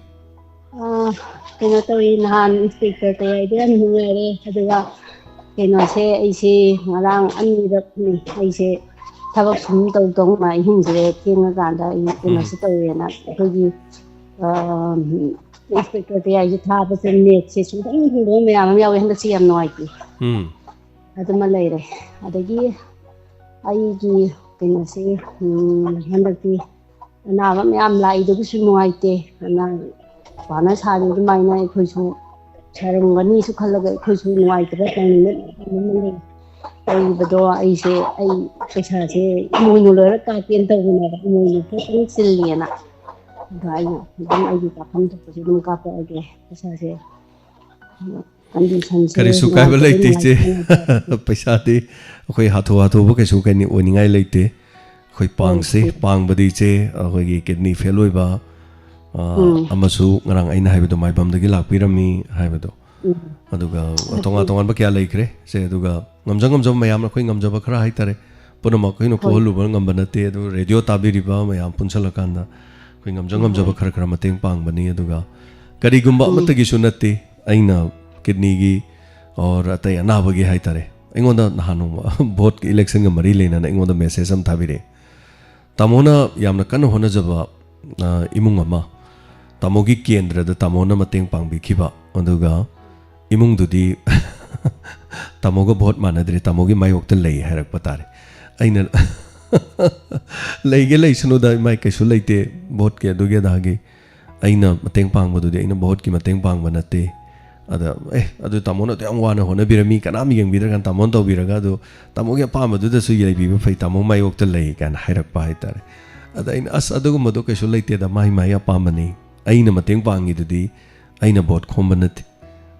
keno to inhan speaker to idea nungere aduga keno se aise ngarang anirak ni aise thabak sum tong ma hingre kenga ganda keno se to yena khogi speaker to ai tha ba se net se sum dang hingro me am yaw handa si am noi ki aduma leire adagi aigi keno se handaki anaba me am lai do su noite ana bana sari du mai nai khoisu sarangani su khalaga khoisu noite ba tang ne ai bado ai se ai pesa se moinu le ka pien ta na moinu ko tang silliana dai dum ai ka pham to su dum ka pa age pesa se conditions karisu kai ba leite che paisa de khoi hatho hatho bo kesu kai ni oningai leite khoi pang se pang badi che khoi gi kidney fail oi ba amasu ngarang aina haiba do mai bam da gi lak pirami haiba do aduga tonga tonga ba kya leikre se aduga ngamjam mayam na khoi ngamjaba khara hai tare punama khoi no kohlu ba ngam banate adu radio tabiri ba mayam punsala kanda khoi ngamjaba khara khara mateng pang bani aduga kari gumba matagi sunati aina kidney gi और अतय अनाबगी हाइतारे इंगोंदा नहानु vote election ga mari lena na इंगोंदा message am thabire tamona yamna kan hona jaba imung ama tamogi kendra da tamona mateng pangbi khiba oduga imung dudi tamoga vote manadre tamogi mayok te lei harak patare aina leige leisunu da mai kesu leite vote ke duge dagi aina mateng pangba dudi aina vote ki mateng pangba nate ada adu tamona te amwana hona birami kanami yang bidra kan tamon to biraga adu tamogi apama du da su yei bi fai tamo mai ok te lei kan hairak pa haitare ada in as adu madu ke su leite da mai apama ni aina mateng pangi dudi aina vote khombanat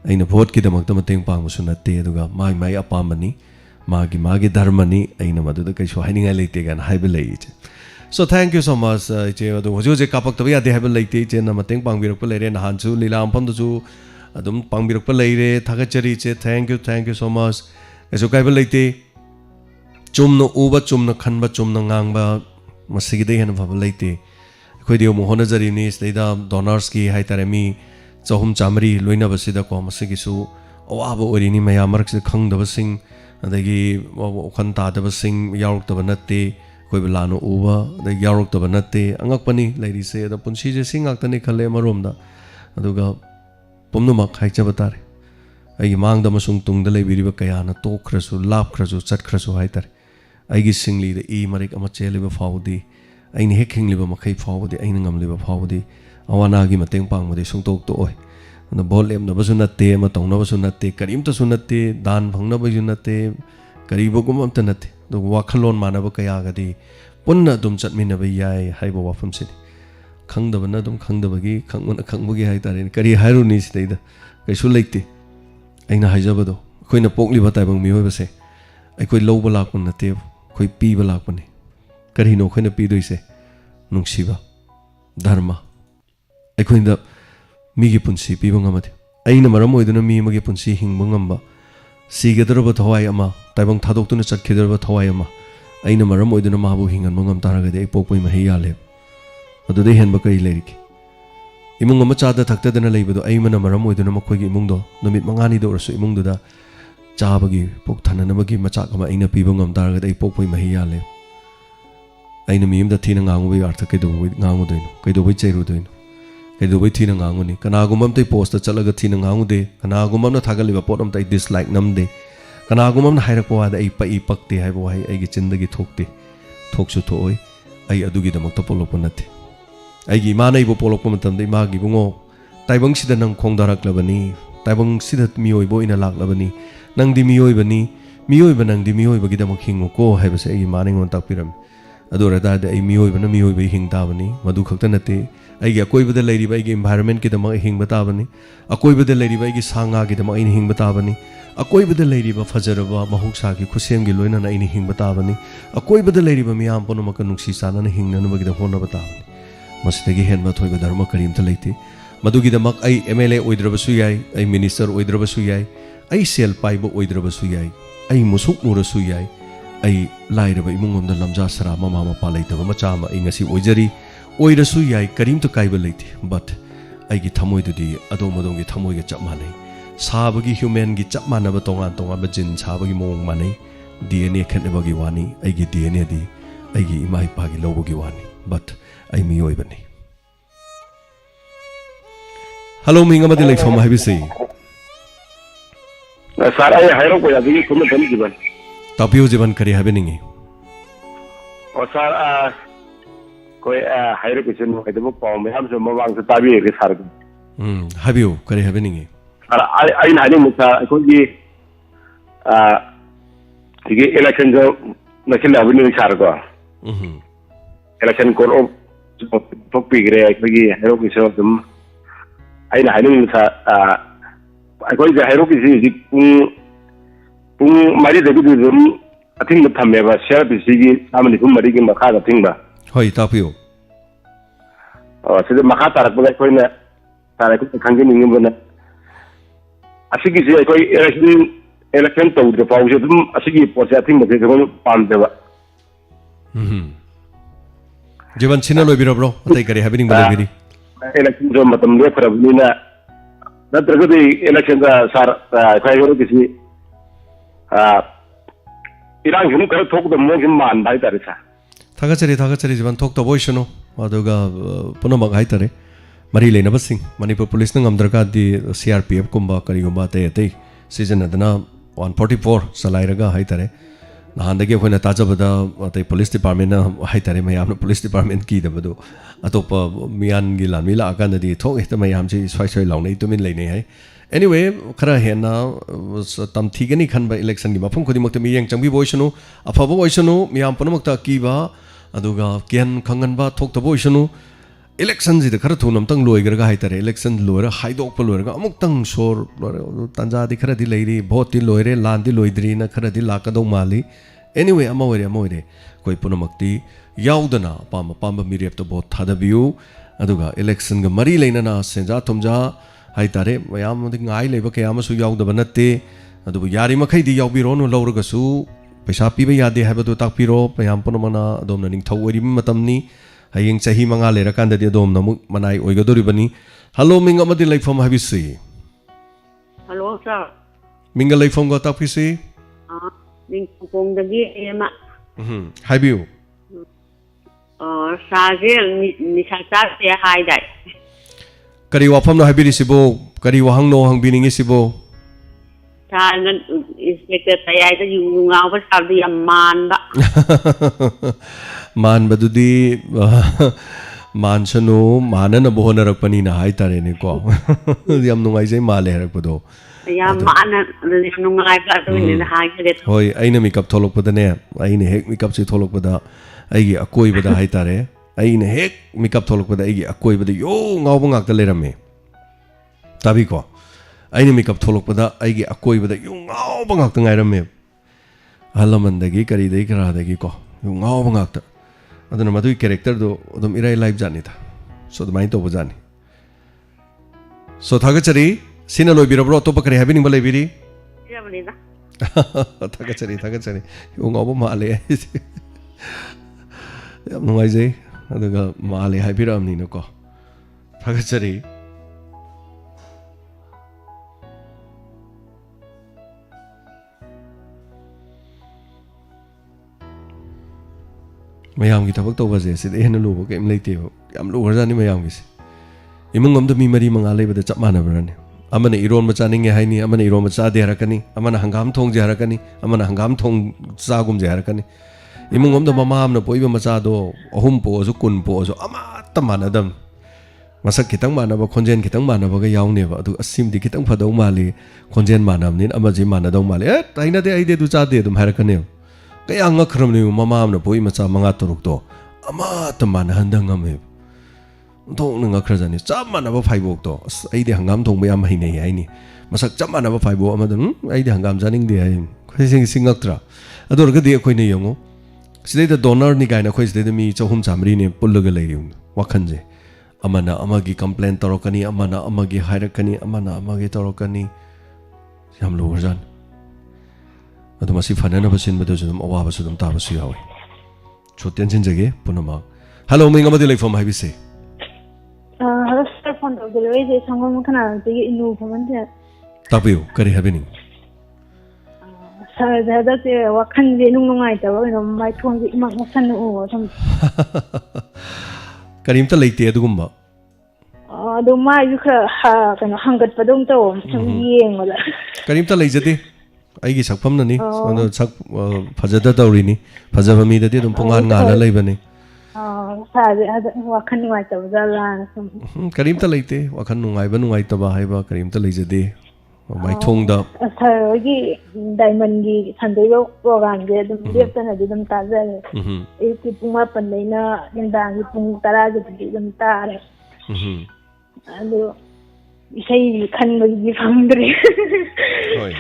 aina vote ki damak ta mateng pang su natte aduga mai apama ni magi dharma ni aina madu da ke su haininga leite kan haibe lei che so thank you so much che adu hojo je kapak ta ya de haibe leite che na mateng pang birak pa leire na hanchu lila ampam du chu adum pangbirok pa leire thagachari che thank you so much esu kai ba leite chumno uba chumno khanba chumno ngangba masigi de hen bhab leite khoi dio mohona jari ni sleida donors ki hai tarami chahum chamri loina basida ko masigi su awaba orini maya marak se khang da basing adagi khan ta da basing yarok da banatte khoi belano uba da yarok da banatte angak pani leiri se da punsi je singak tani khale marom da aduga पुमनुमक हाइचब तारे अगी मांगदा मसुंग तुंगदा लेबिरिबा कयाना तोखरसु लापखरसु चटखरसु हाइतारे अगी singly the ई मरिक अमा चेलिबा फावदी अइनि हेक हिंगलिबा मखै फावदी अइनि ngamliba फावदी अवानागी मतेंग पांगमदे सुंगतोक तो ओय न बोल लेमनबसु नत्ते म तौनबसु नत्ते करीमतसु नत्ते दान भंगनबसु नत्ते करीबगुम अमत नत्ते दो वाखलोन मानबा कयागदी पुन्ना दुम चटमिनबा याय हाइबा वाफमसिनी खंगदबना दुम खंगदबगी खंगमना खंगबगी हाइतारे करी हाइरुनी सिदैदा कैसु लेते अइना हाइजबदो अखोइना पोकलिबा ताइबंग मियोबसे अखोइ लौबा लाकपन नते अखोइ पीबा लाकपने करिनो अखोइना पीदोइसे नुंगसिबा धर्म अखोइना मीगी पुंसी पीबा ngamade अइना मरम ओइदुना मी मगे पुंसी हिंगबा ngamba सिगदरबा थवाइ अमा ताइबंग थादोक्तुना चटखिदरबा थवाइ अमा अइना मरम ओइदुना माबु हिंगनबा ngam तारगदे अइ पोकपै महि याले अदुदे हेनबा कई लेरिक इमुंग अमा चादा थक्तदना लेबदो अइमना मरम ओइदुना मखोइगी इमुंगदो नुमित मंगानी दो रसु इमुंगदुदा चाबगी पोक थननबगी मचाक अमा अइना पीबा ngam तारगदे अइ पोकपै महि याले अइना मियमदा थीना nganguबै अर्थ कैदोबै ngangudoino कैदोबै चैरुदोino कैदोबै थीना nganगुनि कनागुमम तै पोस्ट चलगा थीना nganguदे कनागुममना थागलिबा पोट अम तै डिसलाइक नमदे कनागुममना हाइरकपा वादा अइ पई पक्ते हाइबो हाइ अइगी चिंदगी थोकते थोकसु थोय अइ अदुगी दमक्ता पोलोपो नते अइगी मानै बो पोलोपो मतमदे मागी बुंगो ताइबंग सिदा नंग खोंगदारक्लबनी ताइबंग सिदा मियोइबो इना लाक्लबनी नंगदि मियोइबनी मियोइबा नंगदि मियोइबगी दमक हिंगो को हाइबसे अइगी मानै ngон ताकपिरम अदोरदादे अइ मियोइबना मियोइबा हिंगताबनी मदु खक्ता नते अइगी अकोइबदा लेरिबा अइगी एनवायरनमेंट की दमक हिंगबा ताबनी अकोइबदा लेरिबा अइगी सांगा की दमक इन हिंगबा ताबनी अकोइबदा लेरिबा फजरबा महुक्सागी खुसेमगी लोइनना इन हिंगबा ताबनी अकोइबदा लेरिबा मियाम पनमक नुक्सी सानना हिंगननबगी द होनबा ताबनी मसदगी हेनबा थोइबा धर्म करीमता लेते मदुगी दमक अइ एमएलए ओइद्रबसु याय अइ मिनिस्टर ओइद्रबसु याय अइ सेल पाइबा ओइद्रबसु याय अइ मुसुक नुरसु याय अइ लाइरबा इमुंगमदा लमजा सरा ममा मपा लेतबा मचामा अइ ngasi ओइजरी ओइरसु याय करीमता काइबा लेते बट अइगी थमोइदुदी अदोमदोंगी थमोइगा चप मानै साबगी ह्यूमन की चप मानबा तोंगान तोंगान जिन साबगी मोंग मानै DNA खनबगी वानी अइगी DNA दी अइगी इमा इपागी लौबगी वानी बट अइ मियोइबनी हेलो मिंगमदि लेफम हाइबिसै सर आई हाइरो को यादी कुम धन जीवन तापियो जीवन करी हाबेनिंगी और सर कोई हाइरो किचन में कदम पाव में हम जो मवांग से ताबी के सर हाबियो करी हाबेनिंगी सर आई नानी मुसा कोई ये इलेक्शन जो नचल हाबेनिंग सर को इलेक्शन को तो पिगरे कोई हाइरो किचन तुम आई नानी मुसा ꯑꯩꯈꯣꯏ ꯍꯩꯔꯣꯛꯀꯤꯁꯤ ꯍꯧꯖꯤꯛ ꯄꯨꯡ 4ꯗꯒꯤ ꯑꯗꯨꯝ ꯑꯊꯤꯡꯕ ꯊꯝꯃꯦꯕ CRPCꯒꯤ 194ꯒꯤ ꯃꯈꯥꯗ ꯑꯊꯤꯡꯕ ꯍꯣꯏ ꯇꯥꯛꯄꯤꯌꯨ ꯁꯤꯗ ꯃꯈꯥ ꯇꯥꯔꯛꯄꯗ ꯑꯩꯈꯣꯏꯅ ꯇꯥꯔꯛꯄꯗ ꯈꯪꯖꯅꯤꯡꯉꯤꯕꯅ ꯑꯁꯤꯒꯤꯁꯤ ꯑꯩꯈꯣꯏ election tawdre pawse dum asigi poche athing base gabon pamdeba Jeban china loibira bro atai kare happening balibiri election jo matam le farabnina natragadi election da sar khayoro kisi irang jum kar thok da mo jum man bai tare sa thagachari jeban thok to boishono aduga puno mag hai tare mari leina basing manipur police na ngamdra ka di CRPF kumba kari gumba te te season adana 144 salairaga hai tare nahandagi akhona tajabada atai police department na hai tare mayam police department ki da badu atopa mian gi lamila akanda di thok heta mayam ji swai launai tumin leine hai anyway khara hena tam thigani khanba election gi mafum khodi makta mi yang changbi boisunu afaba boisunu miyam punamakta kiba aduga kian khanganba thok to boisunu election ji da khara thunam tang loi garga hai tare election loira haidok pa loira amuk tang sor tanja di khara di leiri vote di loire lan di loidri na khara di lakado mali anyway amawere koi punamakti yaudana pam mirep to vote thada biu aduga election ga mari leina na senja thumja hai tare mayam di ngai leba kayama su yaudaba natte adubu yari makhai di yaubiro no lawraga su paisa piba yade habadu takpiro mayam punamana adomna ning thawori matamni hayeng chahi manga lera kanda di adom namuk manai oigadori bani hello minga madi laifam habisi hello sir minga laifam ga tapisi ning pong dagi ema habiu saje ni sa se hai dai kari wafam no habiri sibo kari wahang no hang biningi sibo ta nan inspector tayai da yu ngau ba sa di man ba man badudi man sanu manana bohona rakpani na hai tare ne ko yam nungai jai male harakpado ya man nungai ba to ni na hai ge hoi aina makeup tholok pada ne aina hek makeup chi tholok pada aigi akoi bada hai tare aina hek makeup tholok pada aigi akoi bada yo ngau ba ngak ta lerame tabi ko aina makeup tholok pada aigi akoi bada yo ngau ba ngak ta ngai rame halaman dagi kari dai kara dagi ko yo ngau ba ngak ta aduna madu character do odum irai live jani tha so the mind to bajani so thagachari sina loi birabro to pakari happening balai biri ya bani da thagachari yo ngau ba male yam nungai jai aduga male haibiram ni no ko thagachari mayam gi thabak tawba je sid ehna lu ke em leite yam lu garani mayam gi imung am da mi mari manga lebada chap mana barani amana iron macha ninge haini amana iron macha de harakani amana hangam thong je harakani amana hangam thong chagum je harakani imung am da mama amna poiba macha do ahum po su kun po su ama tamana dam masak kitang mana ba khonjen kitang mana ba ga yaune ba adu asim di kitang phadau mali khonjen manam nin amaji mana dau mali taina de aide du cha de dum harakani kaya nga khram ni mama amna poi macha manga turuk to ama tamana handang ame thong nga khrajani chamana ba phaibok to aide hangam thong mayam hainei haini masak chamana ba phaibo amadan aide hangam janing de hai khaising singaktra ador ga de khoi ne yongo sidai da donor ni gaina khoi sidai mi chahum chamri ne pullaga leiyum wakhan je amana amagi complaint torokani amana amagi hairakani amana amagi torokani yam lo jan adu masi fanana basin badu jum awa basu dum ta basu yawi choten jin jage punama hello minga madi life from habise hello sir phone do delivery je sangom khana te inu phaman the tabiu kari happening sir da te wakhan je nung nungai ta ba no mai thong ji mak masan u sam karim ta leite adugumba adu mai yu kha ha kana hangat padum to sam yeng wala karim ta leijade aigi sakpham na ni so sak phajada tawri ni phajaba mi da dum pungan nga la leibani sa je wakhan nungai ta ba la sam karim ta leite wakhan nungai ta ba haiba karim ta leijade mai thong da sir gi diamond gi thandoi lo program ge dum dep ta na dum ta ja e ki puma pan leina indang gi pung tara ge dum ta re ado isai khan bagi fangdre Hoi.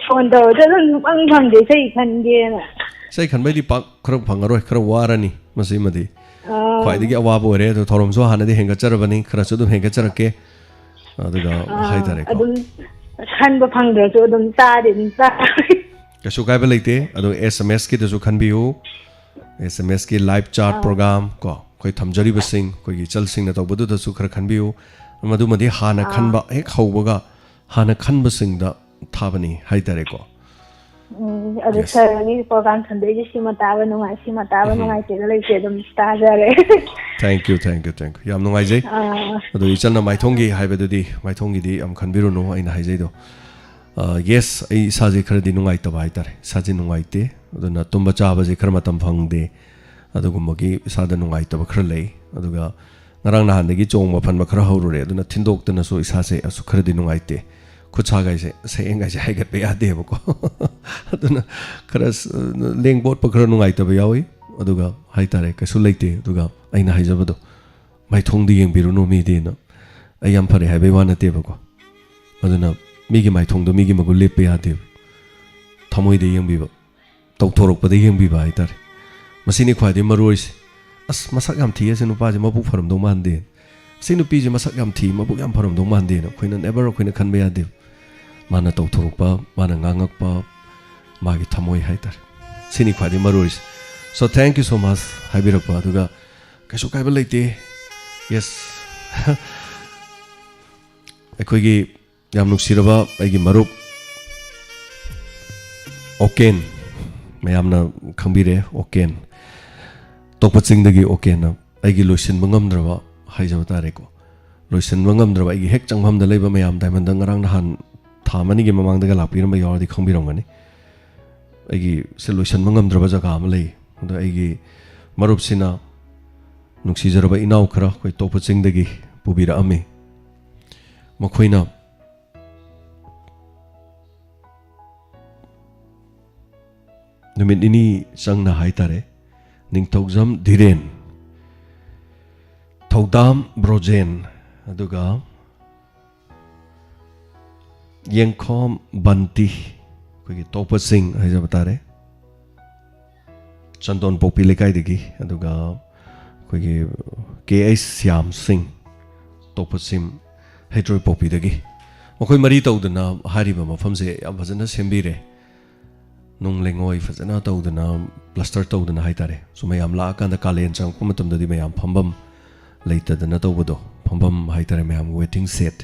phone da dan bang fangde sai khan ge na Sai khan bai di pak kharang phangaroi khara warani masi madi khwai digi awa bo re to thorom so hanadi henga charabani khara chu dum henga charake aduga hai tare ko adum khan ba fangdra so dum ta din ta ka su kai ba leite adu SMS ki de su khan biu SMS ki live chat program ko koi thamjari ba sing koi gi chal sing na to budu da su khara khan biu madu madi hana khan ba ek haubaga hana khan ba sing da thabani hai tare ko adu sir ni program khan de si mata ba nungai te lai te dum ta jare Thank you yam nungai jai adu ichal na mai thongi hai ba di mai thongi di am khan biru no aina hai jai do yes ai saji khara di nungai ta bai tare saji nungai te adu na tumba cha ba je khara matam phang de adu gum gi sada nungai ta ba khara lei adu ga ngarang na han de gi chong ma phan ba khara hauru re adu na thindok ta na so isa se asu khara di nungai te khucha gai se engai se hai gat pe ya de ba ko adu na khara leng bot pa khara nungai ta ba yawi adu ga hai tare ka su leite adu ga aina hai jaba do mai thong di yeng biru no mi de na ai yam phare hai be wa na te ba ko adu na migi mai thong do migi magu lepe ya de thamoi de yeng bi ba tok thorok pa de yeng bi ba hai tare masini khwai de maroi se as masak yam thi ase nu pa je mabu pharam do man de sinu pi je masak yam thi mabu yam pharam do man de na khoina never khoina khan be ya de mana tok thorok pa mana ngangak pa magi thamoi hai tare sini khwai de maroi se so thank you so much hai bi rak pa duga kaso kai ba leite yes ekoi gi yam nuksiraba aigi marup oken mayamna khangbire oken tokpa chingdagi oken na aigi loisin mangamdraba haijaba tare ko loisin mangamdraba aigi hek changham da leiba mayam diamond da ngarang na han thamani gi mamang daga lapirama yawdi khangbirongani aigi se loisin mangamdraba jaga am lei ado aigi marup sina nuksijaraba inaw khara koi tokpa chingdagi pubira ame makhoina numit ini sang na hai tare ning tokjam dhiren thodam brojen aduga yengkhom banti koi topa sing hai ja batare chandon popi lekai degi aduga koi KS Syam Singh topa sim hetro popi degi makoi mari tawdana hariba mafam se am phajana sembire nung lengoi fazana tawdana plaster tawdana hai tare so mayam la kan da kalen chang pumatam da di mayam phambam leita dana tawbodo phambam hai tare mayam waiting set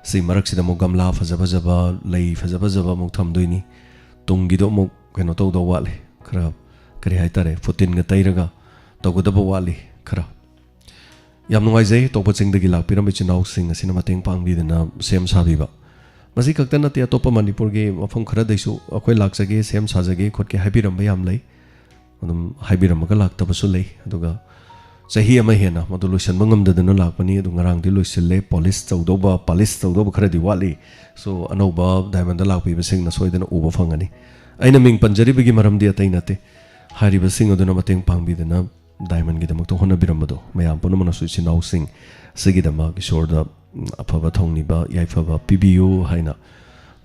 si marak sida mo gamla fazaba lei fazaba mo tham doini tungi do mo keno tawdo wale khara kare hai tare futin ga tairaga tawgoda bo wali khara yam nungai jai tokpa ching dagi lak piram chinau sing asina mateng pang bi dana sem sabi ba masi kakta na te atopa manipur ge mafam khara daisu akoi lak sage sem sajage khot ke habiram ba yam lei adum habiram ga lak ta basu lei aduga sahi ama hena madu loisan mangam da dana lak pani adu ngarang di loisil le police chawdo khara di wali so anoba diamond da lak pi ba sing na soidana uba phangani aina ming panjari bigi maram di atai nate hari ba sing aduna mateng pang bi dana diamond gi damak to hona biramado mayam ponamana su chinau sing sigi dama kishor da afaba thongni ba yaifaba PBU haina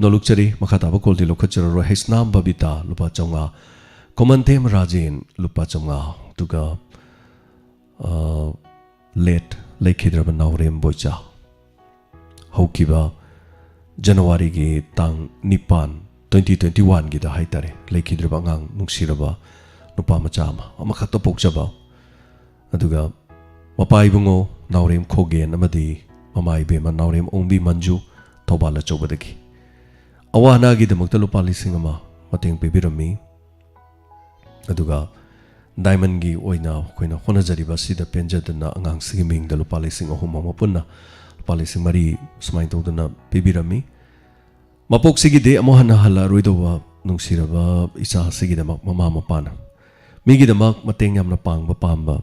nolukchari makhata ba kolti lokhachara ro hisnam babita lupa chonga komantem rajen lupa chonga tuga late lekhidraba naurem boicha haukiba January gi tang nipan 2021 gi da haitare lekhidraba ngang nuksiraba nupa machama amakhato pokjaba aduga mapai bungo naurem khogen amadi mamai be man naurem ongbi manju thobala chobadagi awana gi damakta lupa lising ama mateng pibirami aduga diamond gi oina koina hona jariba sida penjadana angang sigi ming da lupa lising ahum ma punna lupa lising mari smain todana pibirami mapok sigi de amohana hala roidowa nungsiraba isa sigi damak mama mapana migi damak mateng yamna pangba pamba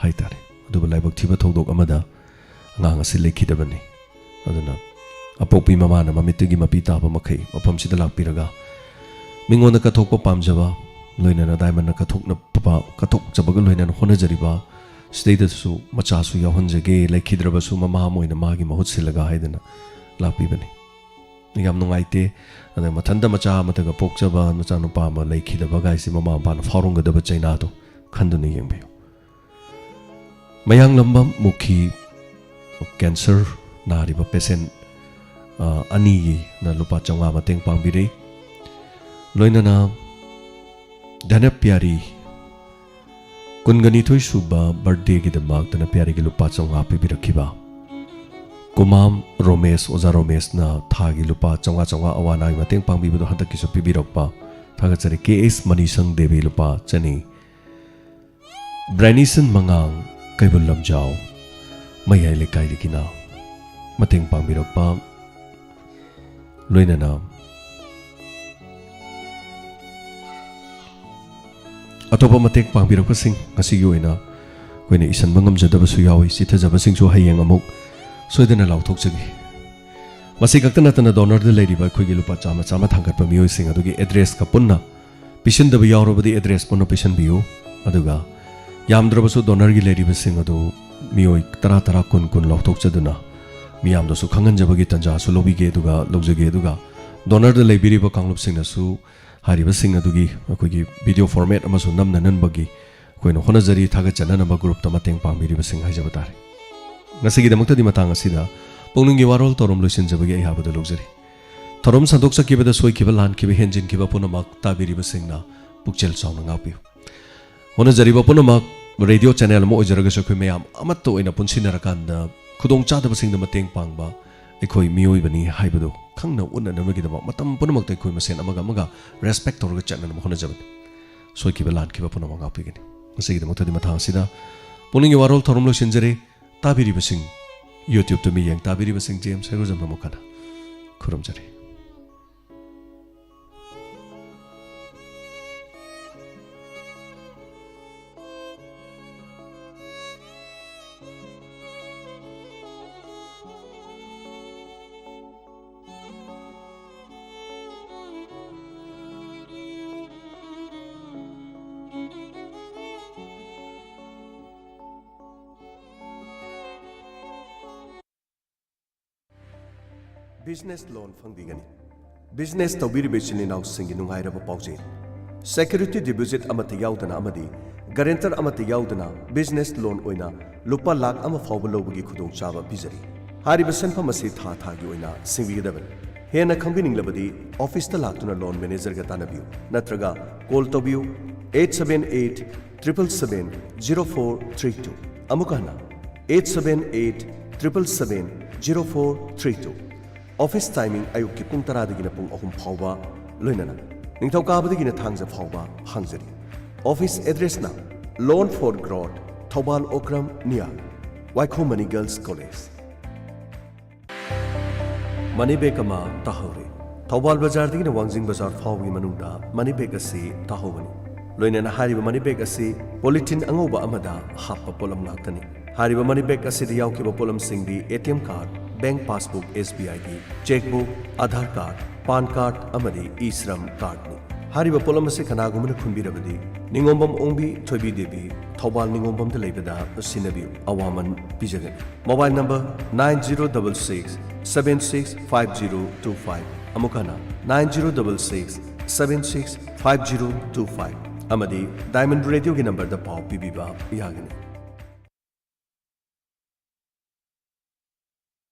haitare aduba laibak thiba thodok amada ngang asi lekhidabani aduna apopi mama na mamitigi mapita ba makhai mapam sida lakpiraga mingona ka thokpa pamjaba loina na diamond na ka thokna papa ka thok jabaga loina hona jariba ꯁꯤꯗꯩꯗꯁꯨ ꯃꯆꯥꯁꯨ ꯌꯥꯎꯍꯟꯖꯒꯦ ꯂꯩꯈꯤꯗ꯭ꯔꯕꯁꯨ ꯃꯃꯥ ꯑꯃ ꯑꯣꯏꯅ ꯃꯥꯒꯤ ꯃꯍꯨꯠ ꯁꯤꯜꯂꯒ ꯍꯥꯏꯗꯅ ꯂꯥꯛꯄꯤꯕꯅꯤ ꯌꯥꯝ ꯅꯨꯡꯉꯥꯏꯇꯦ ꯑꯗ ꯃꯊꯟꯇ ꯃꯆꯥ ꯑꯃꯇꯒ ꯄꯣꯛꯆꯕ ꯃꯆꯥꯅꯨꯄꯥ ꯑꯃ ꯂꯩꯈꯤꯗꯕ ꯒꯥꯏꯁꯤ ꯃꯃꯥ ꯃꯄꯥꯅ ꯐꯥꯎꯔꯝꯒꯗꯕ ꯆꯩꯅꯥꯗꯣ ꯈꯟꯗꯨꯅ ꯌꯦꯡꯕꯤꯌꯨ ꯃꯌꯥꯡꯂꯝꯕꯝ ꯃꯨꯈꯤ ꯀꯦꯟꯁꯔ ꯅꯥꯔꯤꯕ ꯄꯦꯁꯦꯟ ꯑꯅꯤꯒꯤꯅ ꯂꯨꯄꯥ 500 ꯃꯇꯦꯡ ꯄꯥꯡꯕꯤꯔꯦ ꯂꯣꯏꯅꯅ ꯙꯅꯞ ꯄ꯭ꯌꯥꯔꯤ 22 ꯁꯨꯕ ꯕꯔꯊꯗꯦꯒꯤꯗꯃꯛꯇꯅ ꯄ꯭ꯌꯥꯔꯤꯒꯤ ꯂꯨꯄꯥ 500 ꯄꯤꯕꯤꯔꯛꯈꯤꯕ ꯀꯨꯃꯥꯝ ꯔꯣꯃꯦꯁ ꯑꯣꯖꯥ ꯔꯣꯃꯦꯁꯅ ꯊꯥꯒꯤ ꯂꯨꯄꯥ 500 ꯑꯋꯥꯅꯥꯒꯤ ꯃꯇꯦꯡ ꯄꯥꯡꯕꯤꯕꯗꯣ ꯍꯟꯗꯛꯀꯤꯁꯨ ꯄꯤꯕꯤꯔꯛꯄ ꯊꯥꯒꯠꯆꯔꯤ KS ꯃꯅꯤꯁꯪ ꯗꯦꯕꯤ ꯂꯨꯄꯥ 100 ꯕ꯭ꯔꯥꯏꯅꯤꯁꯟ ꯃꯉꯥꯡ ꯀꯩꯕꯨꯜ ꯂꯝꯖꯥꯎ ꯃꯌꯥꯏ ꯂꯩꯀꯥꯏꯗꯒꯤꯅ ꯃꯇꯦꯡ ꯄꯥꯡꯕꯤꯔꯛꯄ ꯂꯣꯏꯅꯅ ꯑꯇꯣꯞꯄ ꯃꯇꯦꯡ ꯄꯥꯡꯕꯤꯔꯛꯄꯁꯤꯡ ꯉꯁꯤꯒꯤ ꯑꯣꯏꯅ ꯑꯩꯈꯣꯏꯅ ꯏꯁꯟꯕ ꯉꯝꯖꯗꯕꯁꯨ ꯌꯥꯎꯏ ꯆꯤꯊꯖꯕꯁꯤꯡꯁꯨ ꯍꯌꯦꯡ ꯑꯃꯨꯛ ꯁꯣꯏꯗꯅ ꯂꯥꯎꯊꯣꯛꯆꯒꯦ ꯃꯁꯤ ꯈꯛꯇ ꯅꯠꯇꯅ ꯗꯣꯅꯔꯗ ꯂꯩꯔꯤꯕ ꯑꯩꯈꯣꯏꯒꯤ ꯂꯨꯄꯥ 100 ꯊꯥꯡꯒꯠꯄ ꯃꯤꯑꯣꯏꯁꯤꯡ ꯑꯗꯨꯒꯤ ꯑꯦꯗ꯭ꯔꯦꯁꯀ ꯄꯨꯟꯅ ꯄꯤꯁꯤꯟꯗꯕ ꯌꯥꯎꯔꯕꯗꯤ ꯑꯦꯗ꯭ꯔꯦꯁ ꯄꯨꯟꯅ ꯄꯤꯁꯤꯟꯕꯤꯌꯨ ꯑꯗꯨꯒ ꯌꯥꯝꯗ꯭ꯔꯕꯁꯨ ꯗꯣꯅꯔꯒꯤ ꯂꯩꯔꯤꯕꯁꯤꯡ ꯑꯗꯨ ꯃꯤꯑꯣꯏ 10 10 ꯂꯥꯎꯊꯣꯛꯆꯗꯨꯅ ꯃꯤꯌꯥꯝꯗꯁꯨ ꯈꯪꯍꯟꯖꯕꯒꯤ ꯇꯟꯖꯥꯁꯨ ꯂꯧꯕꯤꯒꯦ ꯑꯗꯨꯒ ꯂꯧꯖꯒꯦ ꯑꯗꯨꯒ ꯗꯣꯅꯔꯗ ꯂꯩꯕꯤꯔꯤꯕ ꯀꯥꯡꯂꯨꯞꯁꯤꯡꯅꯁꯨ ꯍꯥꯏꯔꯤꯕꯁꯤꯡ ꯑꯗꯨꯒꯤ ꯑꯩꯈꯣꯏꯒꯤ ꯚꯤꯗꯤꯑꯣ ꯐꯣꯔꯃꯦꯠ ꯑꯃꯁꯨ ꯅꯝꯅꯅꯕꯒꯤ ꯑꯩꯈꯣꯏꯅ ꯍꯣꯠꯅꯖꯔꯤ ꯊꯥꯒꯠꯆꯅꯅꯕ ꯒ꯭ꯔꯨꯞꯇ ꯃꯇꯦꯡ ꯄꯥꯡꯕꯤꯔꯤꯕꯁꯤꯡ ꯍꯥꯏꯖꯕ ꯇꯥꯔꯦ ꯉꯁꯤꯒꯤꯗꯃꯛꯇꯗꯤ ꯃꯇꯥꯡ ꯑꯁꯤꯗ ꯄꯨꯛꯅꯤꯡꯒꯤ ꯋꯥꯔꯣꯜ ꯇꯧꯔꯝ ꯂꯣꯏꯁꯤꯟꯖꯕꯒꯤ ꯑꯌꯥꯕꯗ ꯂꯧꯖꯔꯤ ꯊꯧꯔꯝ ꯁꯟꯗꯣꯛꯆꯈꯤꯕꯗ ꯁꯣꯏꯈꯤꯕ ꯂꯥꯟꯈꯤꯕ ꯍꯦꯟꯖꯤꯟꯈꯤꯕ ꯄꯨꯝꯅꯃꯛ ꯇꯥꯕꯤꯔꯤꯕꯁꯤꯡꯅ ꯄꯨꯛꯆꯦꯜ ꯆꯥꯎꯅ ꯉꯥꯛꯄꯤꯌꯨ ꯍꯣꯠꯅꯖꯔꯤꯕ ꯄꯨꯝꯅꯃꯛ ꯔꯦꯗꯤꯑꯣ ꯆꯦꯅꯦꯜ ꯑꯃ ꯑꯣꯏꯖꯔꯒꯁꯨ ꯑꯩꯈꯣꯏ ꯃꯌꯥꯝ ꯑꯃꯠꯇ ꯑꯣꯏꯅ ꯄꯨꯟꯁꯤꯟꯅꯔꯀꯥꯟꯗ ꯈꯨꯗꯣꯡꯆꯥꯗꯕꯁꯤꯡꯗ ꯃꯇꯦꯡ ꯄꯥꯡꯕ ꯑꯩꯈꯣꯏ ꯃꯤꯑꯣꯏꯕꯅꯤ ꯍꯥꯏꯕꯗꯨ ꯈꯪꯅ ꯎꯠꯅꯅꯕꯒꯤꯗꯃꯛ ꯃꯇꯝ ꯄꯨꯝꯅꯃꯛꯇ ꯑꯩꯈꯣꯏ ꯃꯁꯦꯟ ꯑꯃꯒ ꯑꯃꯒ ꯔꯦꯁꯄꯦꯛ ꯇꯧꯔꯒ ꯆꯠꯅꯅꯕ ꯍꯣꯠꯅꯖꯕꯅꯤ ꯁꯣꯏꯈꯤꯕ ꯂꯥꯟꯈꯤꯕ ꯄꯨꯝꯅꯃꯛ ꯉꯥꯛꯄꯤꯒꯅꯤ ꯉꯁꯤꯒꯤꯗꯃꯛꯇꯗꯤ ꯃꯇꯥꯡ ꯑꯁꯤꯗ ꯄꯨꯛꯅꯤꯡꯒꯤ ꯋꯥꯔꯣꯜ ꯊꯧꯔꯝ ꯂꯣꯏꯁꯤꯟꯖꯔꯤ ꯇꯥꯕꯤꯔꯤꯕꯁꯤꯡ ꯌꯨꯇ꯭ꯌꯨꯕꯇ ꯃꯤꯠꯌꯦꯡ ꯇꯥꯕꯤꯔꯤꯕꯁꯤꯡ ꯖꯦꯝꯁ ꯍꯩꯔꯣꯖꯝꯅ ꯃꯈꯥꯗ ꯈꯨꯔꯨꯝꯖꯔꯤ Business loan fangdigani. Business tawbiribe chilinaw singi nungairaba paujay. Security deposit amati yaudana amadi guarantor amati yaudana business loan oina lupa lakh ama fawba lobagi khudong chaba bizari. Hariba senfam asi tha gi oina singbidaban. Hena khangbininglabadi office ta laktuna loan manager ga tanabiu natraga call tobiu 878 777 0432 amukana 878 777 0432 Office timing ayuk ki pung 10 dagina pung 3 phawba loinana ningthaukaabadagina thangja phawba hangjari office address na Loan for Growth Thobal Okram near Waikhomani Girls College Manibek ama tahore Thobal Bazar dagina Wangjing Bazar phawgi manungda Manibek asi tahobani loinana hariba Manibek asi polythene angoba amada happa polam ngaktani hariba Manibek asi da yaukiba polam singdi ATM card Bank Passbook SBI ki checkbook Aadhaar card PAN card amadi E-Shram card ni hariba polam ase kanagumana khunbirabadi ningombam ongbi thoibi debi Thobal ningombam da leibada sinabi awaman pijagani mobile number 9066 765025 amukana 9066 765025 amadi Diamond Radio ki number da paw pibiba yagani